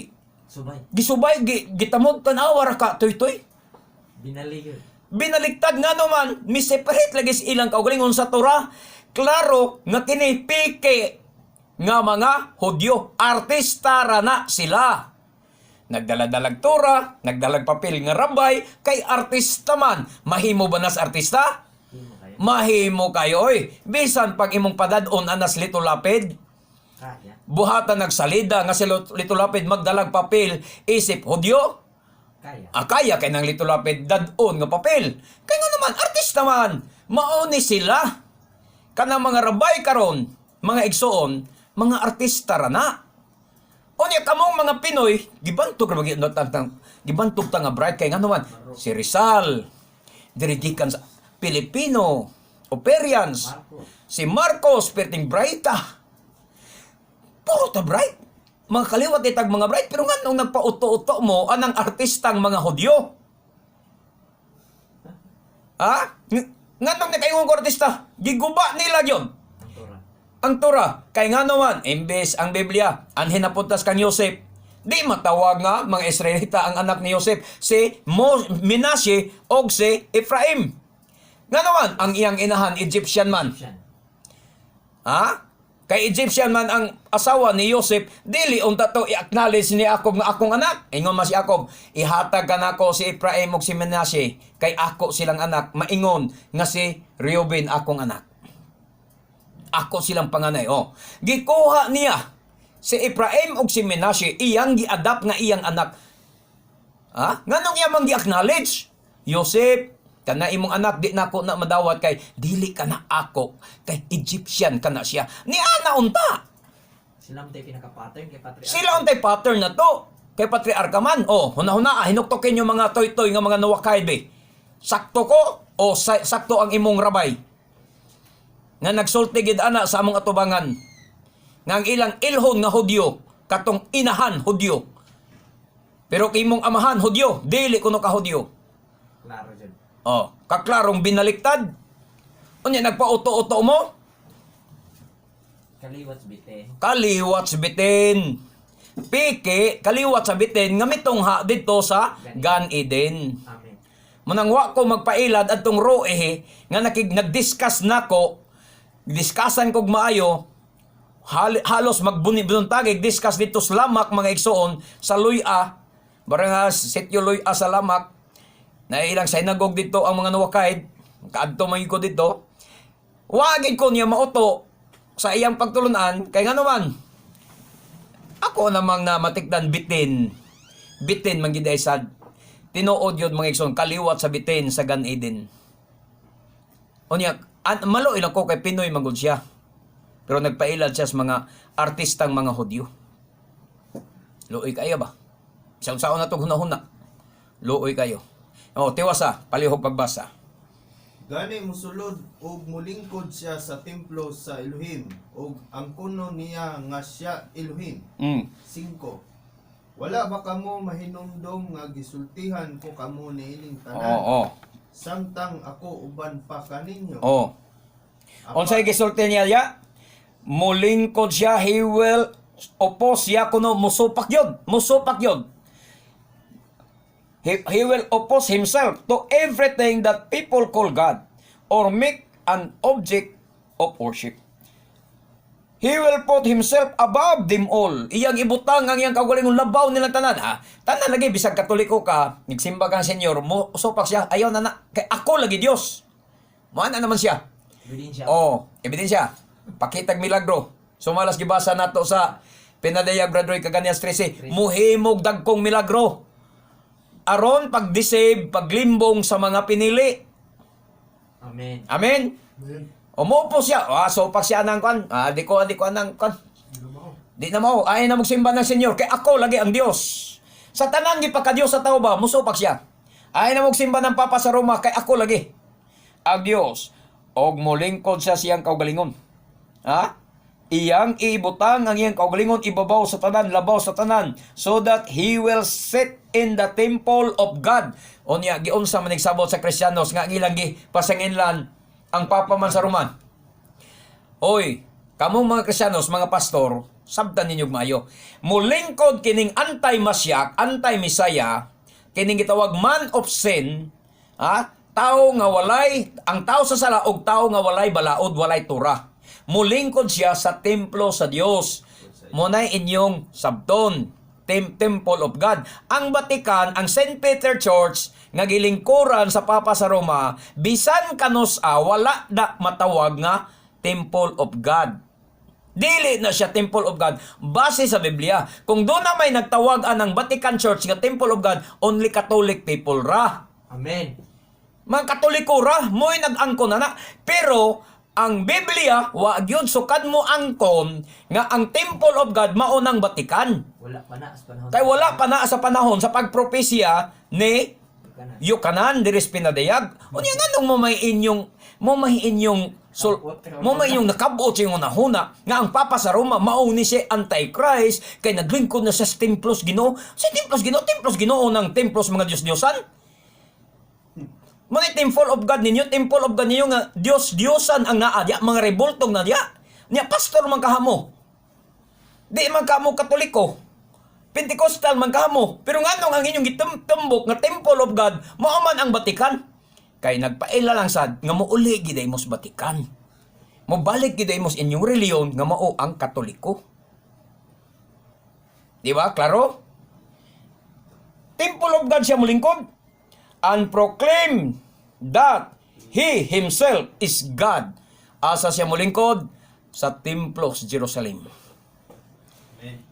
gisubay, gitamod tanawa ra ka, toy-toy. Binaliktad nga naman, miseparate lagi sa ilang kaugalingon sa Torah. Klaro nga kini pike nga mga Hudyo. Artista ra na sila. nagdala-dalag tura, nagdalag papel nga rabay, kay artista man. Mahimo ba nas artista? Himo kayo. Mahimo kayo, oy. Bisan pag imong padadon anas Lito Lapid, Kaya. buhatan nagsalida nga si Lito Lapid magdalag papel, isip Hudyo? Kaya. Kaya kay nang Lito Lapid dadon nga papel. Kay nga naman, artista man, mauni sila. Kanang mga rabay karon, mga igsoon, mga artista ra na. Unya kamong mga Pinoy, gibantog ra gibantog ta nga bright kay nga naman si Rizal, dirigikan sa Pilipino, Operians, Marco. si Marcos, perting brighta. Puro ta bright. Mga kaliwat itag mga bright, pero nga nung nagpauto-uto mo, anang artistang mga Hudyo? Ha? Nga nung nakaingon ko artista, giguba nila yun. Ang tura. Ang Tora, kay nga naman, imbes ang Biblia, anhin napuntas kang Yosef, di matawag nga mga Israelita ang anak ni Yosef, si Menashe o si Ephraim. Nga naman, ang iyang inahan, Egyptian man. Siyan. Ha? Kay Egyptian man ang asawa ni Yosef, dili unta to i-acknowledge ni Jacob nga akong anak. Ingon man si Jacob, ihatag ka nako si Ephraim ug si Menashe, kay ako silang anak. Maingon nga si Reuben akong anak. Ako silang panganay. Oh. Gikuha niya si Ephraim ug si Menashe, iyang gi-adapt nga iyang anak. Ha? Nganong iya mang gi-acknowledge? Yosef, kana imong anak di nako na madawat kay dili ka na ako kay Egyptian kana siya. Ni ana unta. Sila mo tayo pinaka-pattern kay Patriarch. Sila untay pattern na to. Kay Patriarka man. Oh, huna-huna hinuktokin yung mga toy-toy nga mga nawakay be. Sakto ko o sakto ang imong rabay. Nga nagsulti gid ana sa among atubangan. Nga ang ilang ilhon nga Hudyo, katong inahan Hudyo. Pero kay imong amahan Hudyo, dili kuno ka Hudyo. Klaro dyan. Oh, kaklarong binaliktad. Unya nagpauto-uto mo? Kaliwat bite. Kaliwat sa bitin. Piki, kaliwat sa bitin, nga mitungha dito sa Gan Eden. Amen. Manangwa ko magpailad at tong roe, nga nag-discuss nako, diskasan kog maayo, halos magbuni-bununtagig, discuss dito sa Lamak, mga igsoon, sa Luya, barang sityo Luya sa Lamak, na ilang sinagog dito ang mga nawakaid, kaadto man ko dito, wagin ko niya mauto sa iyang pagtulunan, kay nga naman, ako namang na matikdan bitin man gid ay sad, tinuod yun mga igsoon, kaliwat sa bitin sa Gan Eden. Unya, malo ilang ko kay Pinoy magud siya. Pero nagpailad siya sa mga artistang mga Hudyo. Luoy kayo ba? Isang saon na ito hunahuna. Luoy kayo. O, tiwasa, palihog pagbasa. Gani musulod ug mulingkod siya sa templo sa Elohim ug ang kuno niya nga siya Elohim. 5. Wala ba kamo mahinumdom nga gisultihan ko kamo niining tanan? Oo. Samtang ako uban pa kaninyo. Oo. Unsay gisulti niya ya? Mulingkod siya, he will oppose siya kuno musupak yun. Musupak yun. He will oppose himself to everything that people call God or make an object of worship. He will put himself above them all. Iyang ibutang ang iyang kaugalingong labaw nilang tanan. Ha? Tanan lagi, bisag katoliko ka, nagsimba kang senyor, musupak siya, ayaw na kay ako lagi Diyos. Maana naman siya. Ebidensya. Oh, ebidensya. Pakitag milagro. Sumalas gibasa nato sa Pinadayag Bradoy Kaganias 13. Muhimog dagkong milagro. Aron pag-disave, paglimbong sa mga pinili. Amen. Amen. Amen. Umupo siya. Sopak siya ng kan. Di ko anang kan. Hindi na mao. Di na mo. Ay na magsimba ng Senyor. Kay ako lagi ang Diyos. Sa tanan gipaka-Diyos sa tao ba, musupak siya. Ay na magsimba ng Papa sa Roma. Kay ako lagi ang Diyos. Og molingkod siya siyang kaugalingon. Ha? Iyang ibutang ang iyang kaugalingon ibabaw sa tanan, labaw sa tanan, so that he will sit in the temple of God. Unya giunsa man nagsabot sa Kristiyanos nga ilang gipasanginlan ang Papa man sa Roman. Oy, kamong mga Kristiyanos, mga pastor, sabtan ninyo mayo. Mulingkod kining anti-Masyak, anti-Misaya, kining gitawag man of sin, ha? Tao nga walay, ang tao sa sala og tao nga walay balaod, walay tura. Mulingkod siya sa templo sa Dios. Munay inyong sabton. Temple of God. Ang Vatican, ang St. Peter Church nga gilingkuran sa Papa sa Roma, bisan kanos wala na matawag nga Temple of God. Dili na siya Temple of God base sa Biblia. Kung doon na may nagtawagan ng Vatican Church nga Temple of God, only Catholic people ra. Amen. Mga Katoliko ra, mo'y nag-angkon na. Pero ang Biblia, wa gyud sukad mo angkon nga ang Temple of God maunang Vatican. Wala pa na sa panahon. Kay wala pa na sa panahon sa pagpropesya ni Yukanan diris pinadayag. Unya nganong mo may inyong nakabot sa yung nahuna nga ang Papa sa Roma mauni si Antichrist kay naglingkod na sa templos Ginoo. Sa templos Ginoo ng templos mga Diyos-Diyosan. Mga Temple of God ninyo nga Diyos-Diyosan ang naadya, mga reboltong na diya. Niya pastor man kahamo. Di man kahamo Katoliko. Pentecostal man kahamo. Pero nganong ang inyong gitumbok nga Temple of God mao man ang Vatican. Kay nagpaila lang sad nga mouli giday mos Vatican. Mobalik giday mos inyong reliyon nga mao ang Katoliko. Di ba? Klaro? Temple of God siya molingkod and proclaim that He Himself is God. Asa siya molingkod sa Templos Jerusalem. Amen.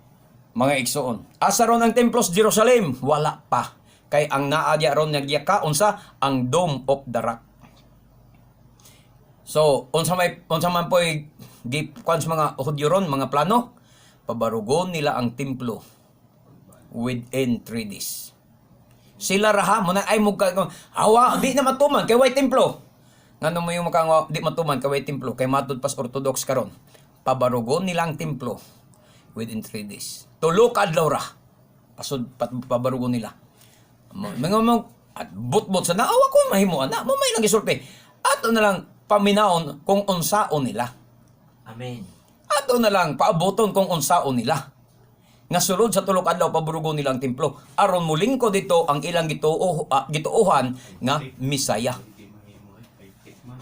Mga igsoon. Asa ron ang Templos Jerusalem? Wala pa. Kay ang naadya ron nagyaka unsa ang Dome of the Rock. So, unsa man po kuan sa mga Hudyo ron, mga plano, pabarugon nila ang templo within 3 days. Sila raha mo na ay mo hawa di na matuman kay way templo. Ngano mo yung makang di matuman kay way templo kay matud pas Orthodox karon. Pabarugon nila ang templo within 3 days. Tulo ka adlaw ra. Pasud pabarugon nila. Mga at but sa naawa ko mahimo ana mo may nagisulti. Ato na lang paminaon kung unsaon nila. Amen. Ato na lang paaboton kung unsaon nila. Nga sulod sa tulok adlaw paburugon nilang templo aron mulingkod dito ang ilang gituohan nga Misaya.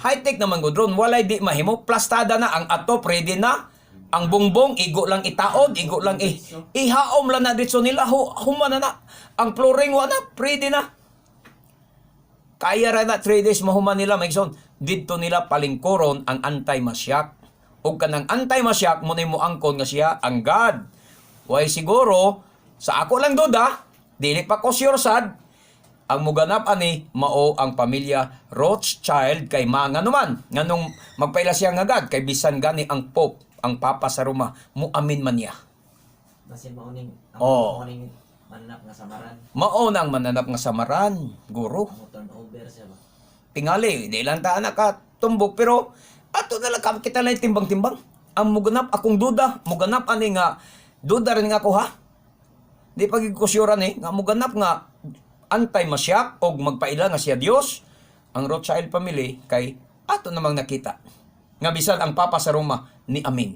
High-tech naman gudron, walay di mahimo, plastada na ang atop, ready na. Ang bongbong igo lang itaod, igo lang ihaom lang na dito nila, humana na. Ang flooring na, ready na. Kaya ra na 3 days mahuman nila, maigson. Dito nila palingkoron ang anti-masyak. O kanang anti-masyak mo na mo angkon nga siya ang God. Way siguro, sa ako lang duda, dili pa ko sure sad, ang muganap ani mao ang pamilya Rothschild kay mga naman. Nganong magpaila siya nga God, kay bisan gani ang Pope, ang Papa sa Roma, muamin man niya. Basin mauning mananap nga samaran. Mao nang mananap nga samaran, guro. Mo turn over siya ba? Tingali, di lang ta anak ka tumbok, pero ato na lang kita lang timbang-timbang. Ang muganap akong duda, muganap ani nga duda rin nga ako ha. Di pagikusyuran nga muganap nga anti-masyak o magpaila nga siya Dios. Ang Rothschild family kay ato namang nakita. Nga bisan ang Papa sa Roma ni Amin.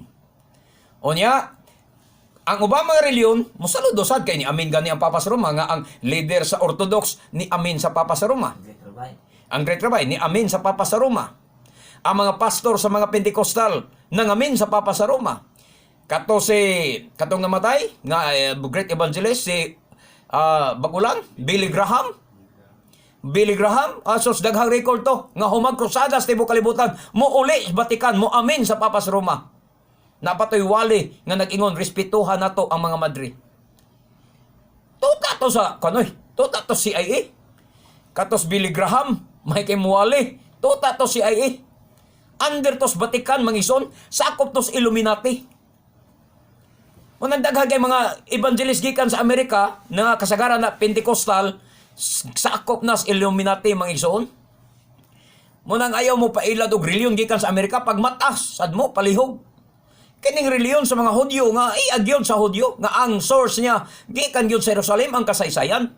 O niya, ang ubang mga reliyon, musaludosad kay ni Amin gani ang Papa sa Roma nga ang leader sa Orthodox ni Amin sa Papa sa Roma. Ang Great Rabbi ni Amin sa Papa sa Roma. Ang mga pastor sa mga Pentecostal nang Amin sa Papa sa Roma. Katong namatay nga great evangelist si Bagulang, Billy Graham, asos daghang record to nga humag krusadas tibuok kalibutan mo uli sa Vatican mo amin sa Papa sa Roma. Napatoy wali nga nag-ingon respetuhan nato ang mga madre. Tuta to CIA. Katos Billy Graham, may kay muwali. Tuta to CIA. Under tos Vatican mangison, sakop tos Illuminati. Munang daghang kay mga evangelist gikan sa Amerika na kasagaran na Pentecostal sakop nas Illuminati mga igsoon. Munang ayaw mo pailad og reliyon gikan sa Amerika pag matas sad mo palihog. Kining reliyon sa mga Hudyo nga iagyon sa Hudyo nga ang source niya gikan gyud sa Jerusalem ang kasaysayan.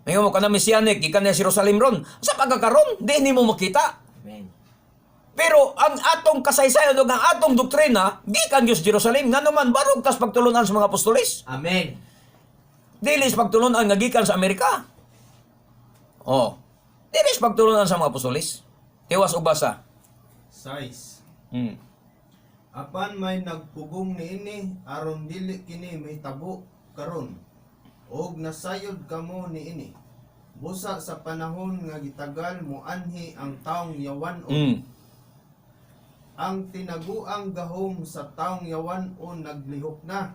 Mayo mo kana Messianic gikan sa Jerusalem ron. Sa pagkakaron di nimo makita. Amen. Pero ang atong kasaysayan o ang atong doktrina gikan gyud sa Jerusalem nga naman barog tas pagtulunan sa mga apostoles. Amen. Dili sa pagtulunan nga gikan sa Amerika. Dili sa pagtulunan sa mga apostoles. Tiwas og basa. 6. Apan may nagpugong niini aron dili kini may tabo karon, og nasayod kamo niini. Busa sa panahon nga gitagal mo anhi ang taong yawan-on. Ang tinaguang gahom sa taong yawan-on naglihok na.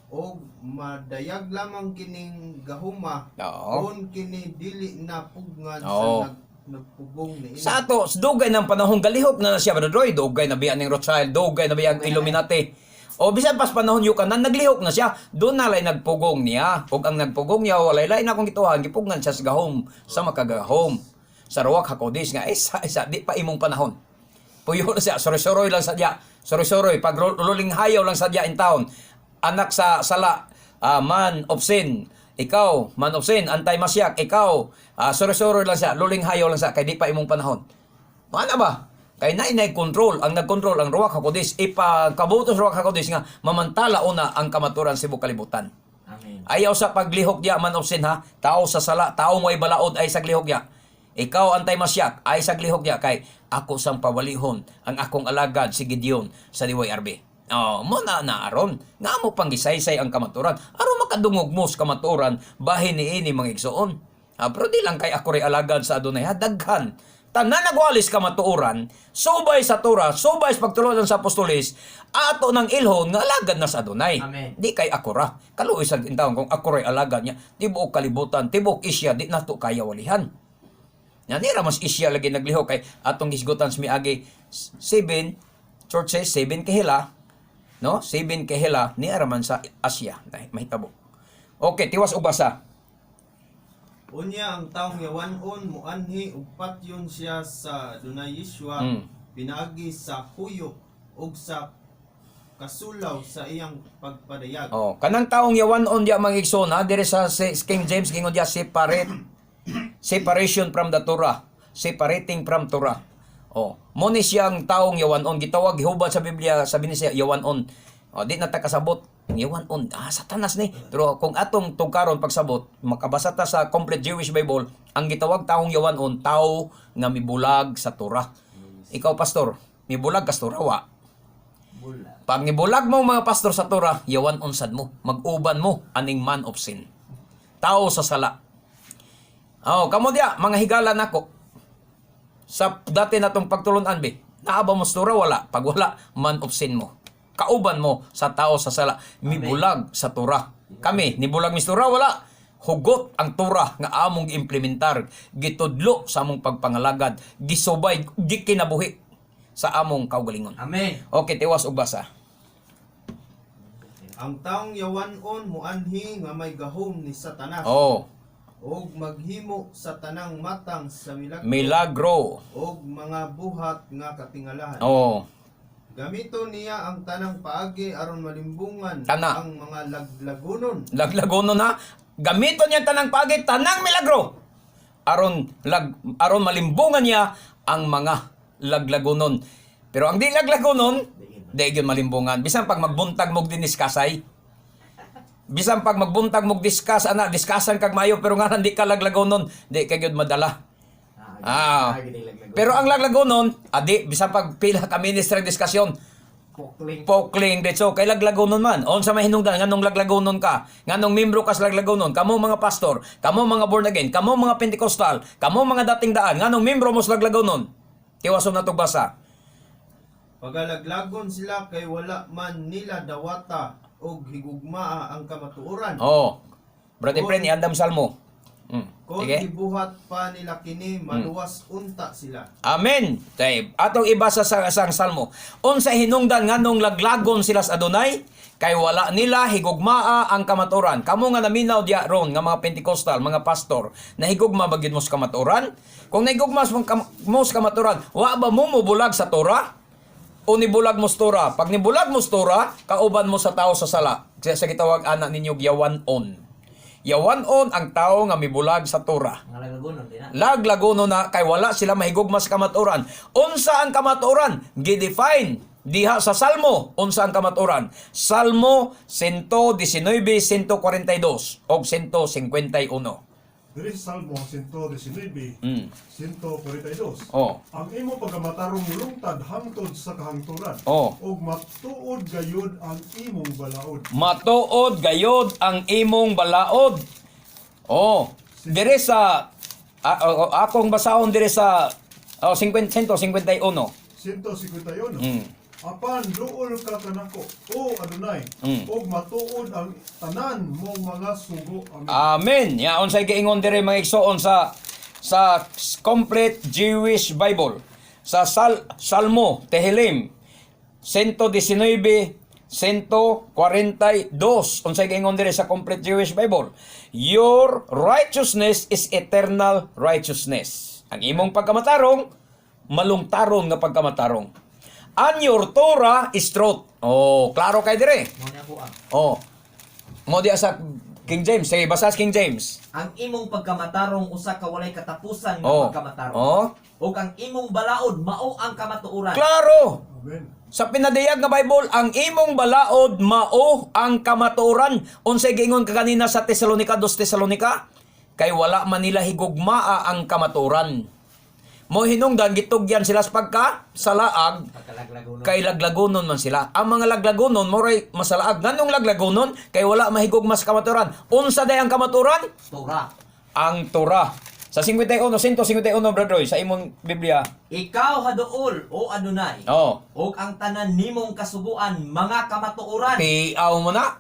Og madayag lamang kining gahuma Oo. kung kini dili na pugngad Oo. sa nagpugong niini. Sa ato, sa dugay ng panahon galihok na siya Brother, dugay na biya ning Rothschild, dugay na biya ang Illuminati. O bisan pas panahon yu kanan naglihok na siya, doon na lay nagpugong niya. Ug ang nagpugong niya walay lay na akong gituhan, gipugnan siya sa gahom, sa makagahom. Sa Ruach HaKodesh nga isa di pa imong panahon. Puyo na siya, soroy-soroy lang sadya. Soroy-soroy pag luling hayaw lang sadya in town. Anak sa sala, man of sin. Ikaw, man of sin, anti-masyak. Ikaw, soroy-soroy lang siya, luling hayaw lang siya, kay di pa imong panahon. Ano ba? Kay nainay control, ang nag-control ang Ruach HaKodesh, ipagkabuto sa Ruach HaKodesh nga mamantala una ang kamaturan sa ibong kalibutan. Amen. Ayaw sa paglihok diya man of sin ha, tao sa sala, tao mo'y balaod ay saglihok diya. Ikaw anti-masyak ay saglihok diya kay ako sang pawalihon ang akong alagad si Gideon sa Diway Arbe. Oh, mo na aron nga mo panggisaysay ang kamaturan. Aron makadungog mo sa kamaturan bahin niini mga igsoon. Pero di lang kay ako ray alagad sa Adonai ha, daghan. Tanan nagwalis kamatuoran, subay sa Torah, subay sa pagtulungan sa apostolis, ato ng ilhon nga alagad na sa Adonai. Amen. Di kay ako ra. Kaluoy sa intawon kung ako ray alagad niya, tibuok kalibutan, tibuok isya, di nato kaya walihan. Yan nira mas isya lagi naglihok kay atong gisgutan sa miagi 7 churches, 7 kahila, no? 7 kahila ni araman sa Asya, mahitabo. Okay, tiwas og basa. Unya ang taong yawan-on muanhi ug patyon siya sa Adonai Yeshua pinaagi sa huyok ug sa kasulaw sa iyang pagpadayag. Oh, kanang taong yawan-on diya mga igsoon ha, dire sa King James gingon diya separation from the Torah, separating from Torah. Oh, mo ni siyang taong yawan-on gitawag gihubad sa Biblia sabi ni siya yawan-on. Oh, di na ta kasabot yawan-on. Satanas ni. Pero kung atong tungkaron pagsabot, makabasa ta sa complete Jewish Bible, ang gitawag taong yawan-on, tao nga mibulag sa Torah. Ikaw pastor, mibulag ka sa Torah wa. Bula. Pag nibulag mo mga pastor sa Torah, yawan-on sad mo, mag-uban mo aning man of sin. Tao sa sala. Oh, kamo dia mga higala nako. Sa dati natong pagtulunan be, naaba mo sa Torah wala, pag wala man of sin mo. Kauban mo sa tao sa sala, mibulag sa Torah. Kami, nibulag mi sa Torah, wala. Hugot ang Torah nga among implementar, gitudlo sa among pagpangalagad, gisubay, gikinabuhi sa among kaugalingon. Amen. Okay, tiwas og basa. Ang taong yawan-on muanhi nga may gahom ni Satanas. Oh, Og maghimo sa tanang matang sa milagro. og mga buhat nga katingalahan. Oh, Gamito niya ang tanang paagi aron malimbungan Tana. ang mga laglagonon. laglagonon ha. Gamiton niya tanang pagit, tanang milagro. Aron malimbungan niya ang mga laglagonon. Pero ang di laglagonon, di gyud malimbungan. Bisan pag magbuntag mog diniskasay. Bisan pag magbuntag mog diskasan kag mayo pero nga di ka laglagonon, di kay gyud madala. Pero ang laglagonon, bisan pag pila ka ministry diskasyon, pokling detso kay laglagonon man. On sa mahinungdan nganong laglagonon ka, nganong membro ka sa laglagonon, kamo mga pastor, kamo mga born again, kamo mga Pentecostal, kamo mga dating daan, nganong membro mo sa laglagonon. Tiwason na to basa. Pagalaglagon sila kay wala man nila dawata og higugmaa ang kamatuoran. Oh. Brother friend, ni Adam Salmo. Kung Sige. ibuhat pa nila kini, maluwas unta sila. Amen. Tay, atong ibasa sa isang salmo. Unsa hinungdan nganong laglagon sila sa Adonai kay wala nila higugmaa ang kamaturan. Kamo nga naminaw diya ron nga mga Pentecostal, mga pastor, na higugma bagid mo sa kamaturan? Kung nahigugma mo sa kamaturan, wa ba mo bulag sa Torah? O nibulag mo sa Torah? Pag nibulag mo sa Torah, kauban mo sa tao sa sala. Sa gitawag anak ninyo yawan-on. Yawan-on ang tao nga mibulag sa Torah. Nga laglagonon din na. Laglagono na kay wala sila mahigugma sa kamatuoran. Unsa ang kamatuoran? Gidefine diha sa Salmo. Unsa ang kamatuoran? Salmo 119, 142 o 151. diri sa Salmo 119, Mm. 142. Oh. Ang imo pagamatarong mulungtad hangtod sa kahangturan. Oh. Ug matuod gayud ang imong balaod. Matuod gayod ang imong balaod. Oh, dire sa akong basahon dire sa 151. 151. Mm. Apan duol ka kanako, o Adonai, ug matuod ang tanan mong mga sugo. Amen. Amen. Ya unsay giingon dire mga igsoon sa complete Jewish Bible. Sa Salmo Tehillim 119 142 unsay giingon dire sa complete Jewish Bible. Your righteousness is eternal righteousness. Ang imong pagkamatarong malungtarong nga pagkamatarong. And your Torah is truth. Oh, klaro kay dire. Mo na ko ang Oh. Mo diya sa King James, sige basa sa King James. ang imong pagkamatarong usa ka walay katapusan nga Oh. pagkamatarong. Oh. Ug ang imong balaod mao ang kamatuoran. Klaro. Amen. Sa pinadayag nga Bible, ang imong balaod mao ang kamatuoran. Unsay giingon ka kanina sa Tesalonica 2 Tesalonica, kay wala man nila higugmaa ang kamatuoran. Mo hinungdan gitugyan sila sa pagka salaag Pagkalaglagonon. kay laglagonon man sila. Ang mga laglagonon moray masalaag. Nganong laglagonon kay wala mahigugma sa kamatuoran. Unsa day ang kamatuoran? Torah. Ang Torah. Sa 151 brother sa imong Biblia. Ikaw haduol o Adonai. Oh. Ug ang tanan nimong kasubuan mga kamatuoran. Tiaw mo na.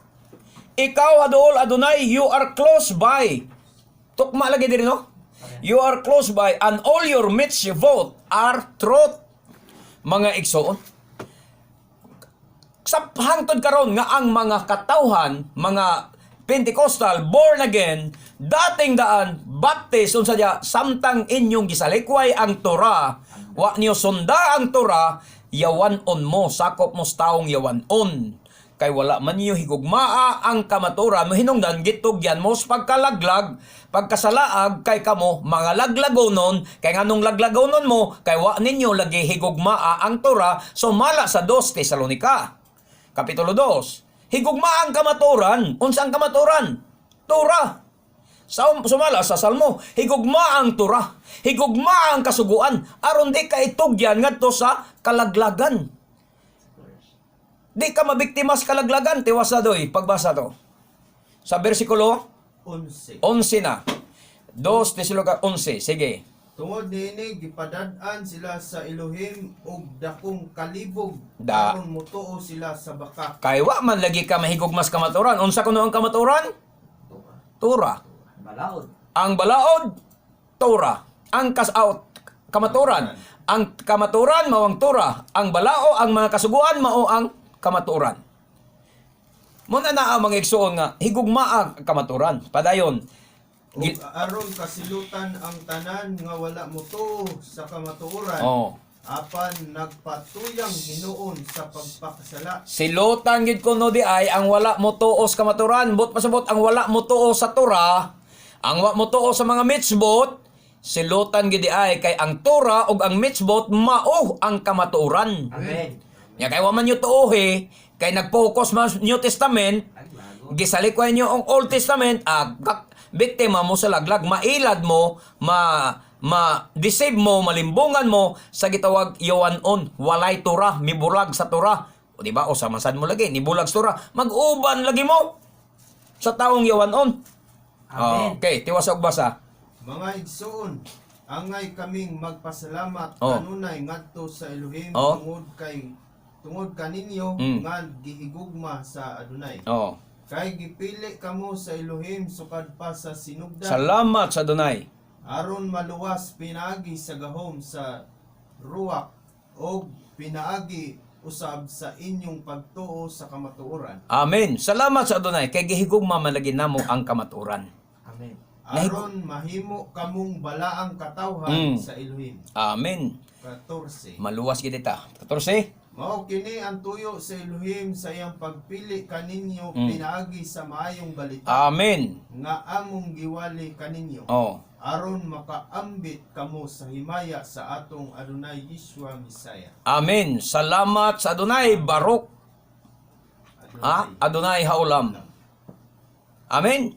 Ikaw adol Adonai, you are close by. Tukma lagi diri no? You are close by and all your mitzvot are truth. Mga igsoon. Sa hangtod karon nga ang mga katawhan, mga Pentecostal, born again, dating daan, baptist, unsa diya, samtang inyong gisalikway ang Torah, wa niyo sunda ang Torah, yawanon mo, sakop mo sa taong yawanon. Kay wala man niyo higugmaa ang kamaturan, mo hinungdan, gitugyan mo sa pagkalaglag, pagkasalaag, kay kamo, mga laglagonon, kay nganong laglagonon mo, kay wa ninyo lagi higugmaa ang Torah, sumala sa 2 Tesalonica, Kapitulo 2. Higugma ang kamaturan. Unsa ang kamaturan? Torah. Sumala sa Salmo, higugma ang Torah. Higugma ang kasuguan. Aron di ka itugyan ngadto sa kalaglagan. Di ka mabiktima sa kalaglagan. Tiwasa doy, pagbasa to. Sa versikulo 11. 11 na. 2 Tesalonica 11. Sige. Tungod niini gipadad-an sila sa Elohim ug dakong kalibog Da. aron mutuo sila sa baka. Kay wa man lagi ka mahigugma sa kamaturan. Unsa kuno ang kamaturan? Torah. Balaod. Ang balaod, Torah. Ang kamaturan. Ang kamaturan, mao ang Torah. Ang balao, ang mga kasuguan, mao ang kamaturan. Muna na ang mga igsoon nga, higugma ang kamaturan. Padayon. Ug aron kasilutan ang tanan nga wala mutuo sa kamatuoran. Oh. Apan nagpatuyang hinuon sa pagpakasala. Silutan gid kuno di ay ang wala mo tuo sa kamaturan. But pasabot ang wala mo tuo sa Torah, ang wala mo tuo sa mga mitzvot, silutan gid di ay kay ang Torah ug ang mitzvot mao ang kamatuoran. Amen. Ya kay wa man nyo tuohi, kay nag-focus man New Testament, Laglago. gisalikwan nyo ang Old Testament, biktima mo sa laglag, mailad mo, ma-deceive mo, malimbungan mo sa gitawag yawanon, walay Torah, mibulag sa Torah. O di ba? O samasan mo lagi, nibulag sa Torah, mag-uban lagi mo sa taong yawanon. Amen. Okay, tiwas og basa. Mga igsoon, angay kaming magpasalamat Oh. kanunay ngadto sa Elohim Oh. tungod kaninyo nga gihigugma sa Adonai. Oh. Kay gipili kamo sa Elohim sukad pa sa sinugdan. Salamat sa Adonai. Aron maluwas pinaagi sa gahom sa ruwak o pinaagi usab sa inyong pagtuo sa kamatuoran. Amen. Salamat sa Adonai kay gihigugma man lagi namo ang kamatuoran. Amen. Aron mahimo kamong balaang katawhan sa Elohim. Amen. 14. Maluwas gid ta. 14. Mao kini ang tuyo sa Elohim sa iyang pagpili kaninyo pinaagi sa maayong balita Amen. nga among giwali kaninyo. Oh. Aron makaambit kamo sa himaya sa atong Adonai Yeshua Misaya. Amen. Salamat sa Adonai. Barok. Adonai Haolam. Amen.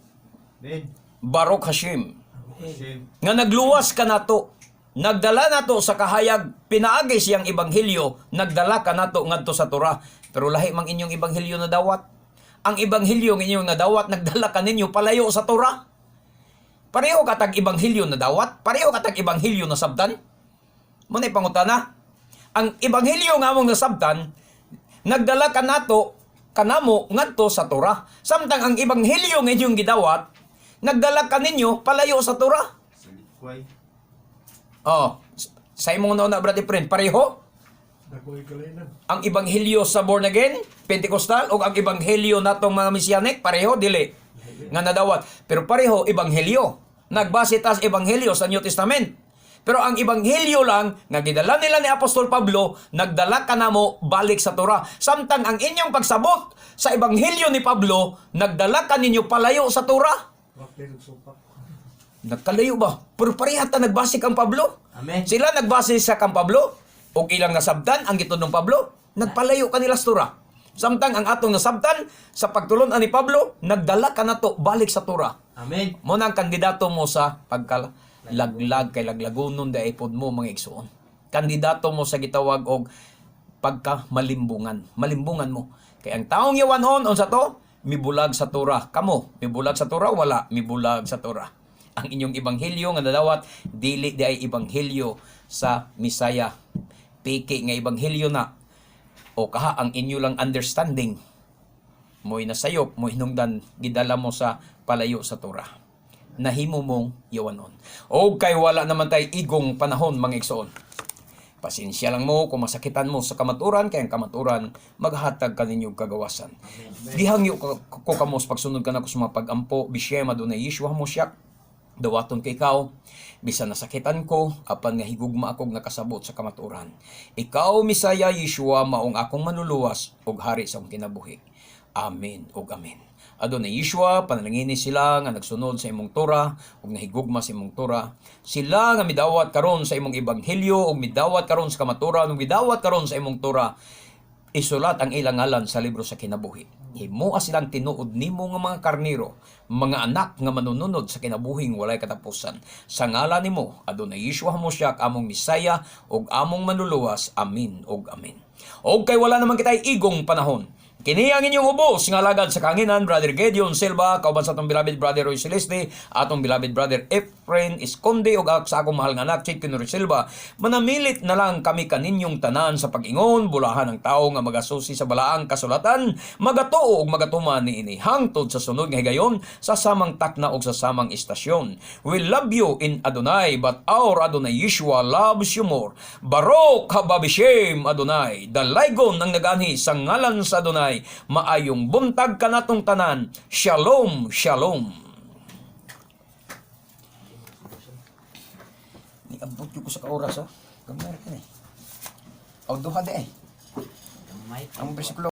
Amen. Barok Hashim. Shame. nga nagluwas ka nato, nagdala nato sa kahayag, pinaagi siyang ebanghelyo, nagdala ka nato ngadto sa Torah. Pero lahi mang inyong ebanghelyo na dawat. Ang ebanghelyo ng inyong nadawat, nagdala ka ninyo palayo sa Torah. Pareho katag ebanghelyo na dawat, pareho katag ebanghelyo na sabtan. Muna'y pangutana. Ang ebanghelyo nga mong nasabtan, nagdala ka nato, kanamo ngadto sa Torah. Samtang ang ebanghelyo nga inyong gidawat, nagdala ka ninyo palayo sa Torah. Sa likway. Oh, sa imong na brother friend, pareho? Nakoy kalainan. Ang ebanghelyo sa born again, Pentecostal, o ang ebanghelyo natong mga Messianic, pareho, dili. Nga nadawat. Pero pareho, ebanghelyo. Nagbase tas ebanghelyo sa New Testament. Pero ang ebanghelyo lang, nga gidala nila ni Apostol Pablo, nagdala ka namo balik sa Torah. Samtang ang inyong pagsabot sa ebanghelyo ni Pablo, nagdala ka ninyo palayo sa Torah. Bakit nagsupak? Nagkalayo ba? Pero pareha ta nagbase kang Pablo. Amen. Sila nagbase sa kang Pablo, o ilang nasabtan ang gitod ng Pablo, nagpalayo kanila sa Torah. Samtang ang atong nasabtan sa pagtulon ni Pablo, nagdala ka nato balik sa Torah. Amen. Mo nang kandidato mo sa pagkalaglag kay laglagonon dai pod mo mga igsoon. Kandidato mo sa gitawag og pagkamalimbungan. Malimbungan mo. Kay ang taong yawanon unsa to? Mibulag sa Torah. Kamo, mibulag sa Torah wala, mibulag sa Torah. Ang inyong ebanghelyo nga nadawat dili di ay ebanghelyo sa Misaya. Piki nga ebanghelyo na o kaha ang inyo lang understanding mo'y nasayop, mo'y hinungdan, gidala mo sa palayo sa Torah. Nahimo mong yawanon. O kay wala naman tay igong panahon, mga igsoon. Pasensya lang mo kung masakitan mo sa kamaturan, kaya ang kamaturan, maghatag ka ninyong kagawasan. Gihangyo ko kamos pagsunod ka na ko sa mga pag-ampo, bisyem adunay Yeshua mo siya, dawaton kay ikaw, bisan nasakitan ko, apan nga higugma akong nakasabot sa kamaturan. Ikaw, Misaya Yeshua, maong akong manuluwas, og hari sa akong kinabuhi. Amen ug amen. Adonai Yeshua, panalangini sila nga nagsunod sa imong Torah ug nahigugma sa imong Torah. Sila nga midawat karon sa imong ebanghelyo ug midawat karon sa kamaturan ug midawat karon sa imong Torah. Isulat ang ilang ngalan sa libro sa kinabuhi. Himoa silang tinuod nimo nga mga karnero, mga anak nga manununod sa kinabuhing walay katapusan. Sa ngalan nimo, Adonai Yeshua Hamashiach, among Misaya ug among manluluwas. Amen ug amen. Og kay wala naman kitay igong panahon, kini ang inyong ubos nga lagad sa kanginan, Brother Gideon Silva, kauban sa atong beloved brother Roy Celeste, atong beloved brother Efren Esconde, ug sa akong mahal nga anak, Chicken Roy Silva. Manamilit na lang kami kaninyong tanan sa pag-ingon, bulahan ng tao nga magasusi sa balaang kasulatan, magatuo ug magatuman niini hangtod sa sunod nga higayon, sa samang takna ug sa samang istasyon. We love you in Adonai, but our Adonai Yeshua loves you more. Baruch haba b'shem Adonai, dalaygon ang naganhi sa ngalan sa Adonai. Maayong buntag kanatong tanan. Shalom, shalom. Niabot ko sa oras ha. Gamay ka ni. Aw duha de. Gamay. Ang bersikulo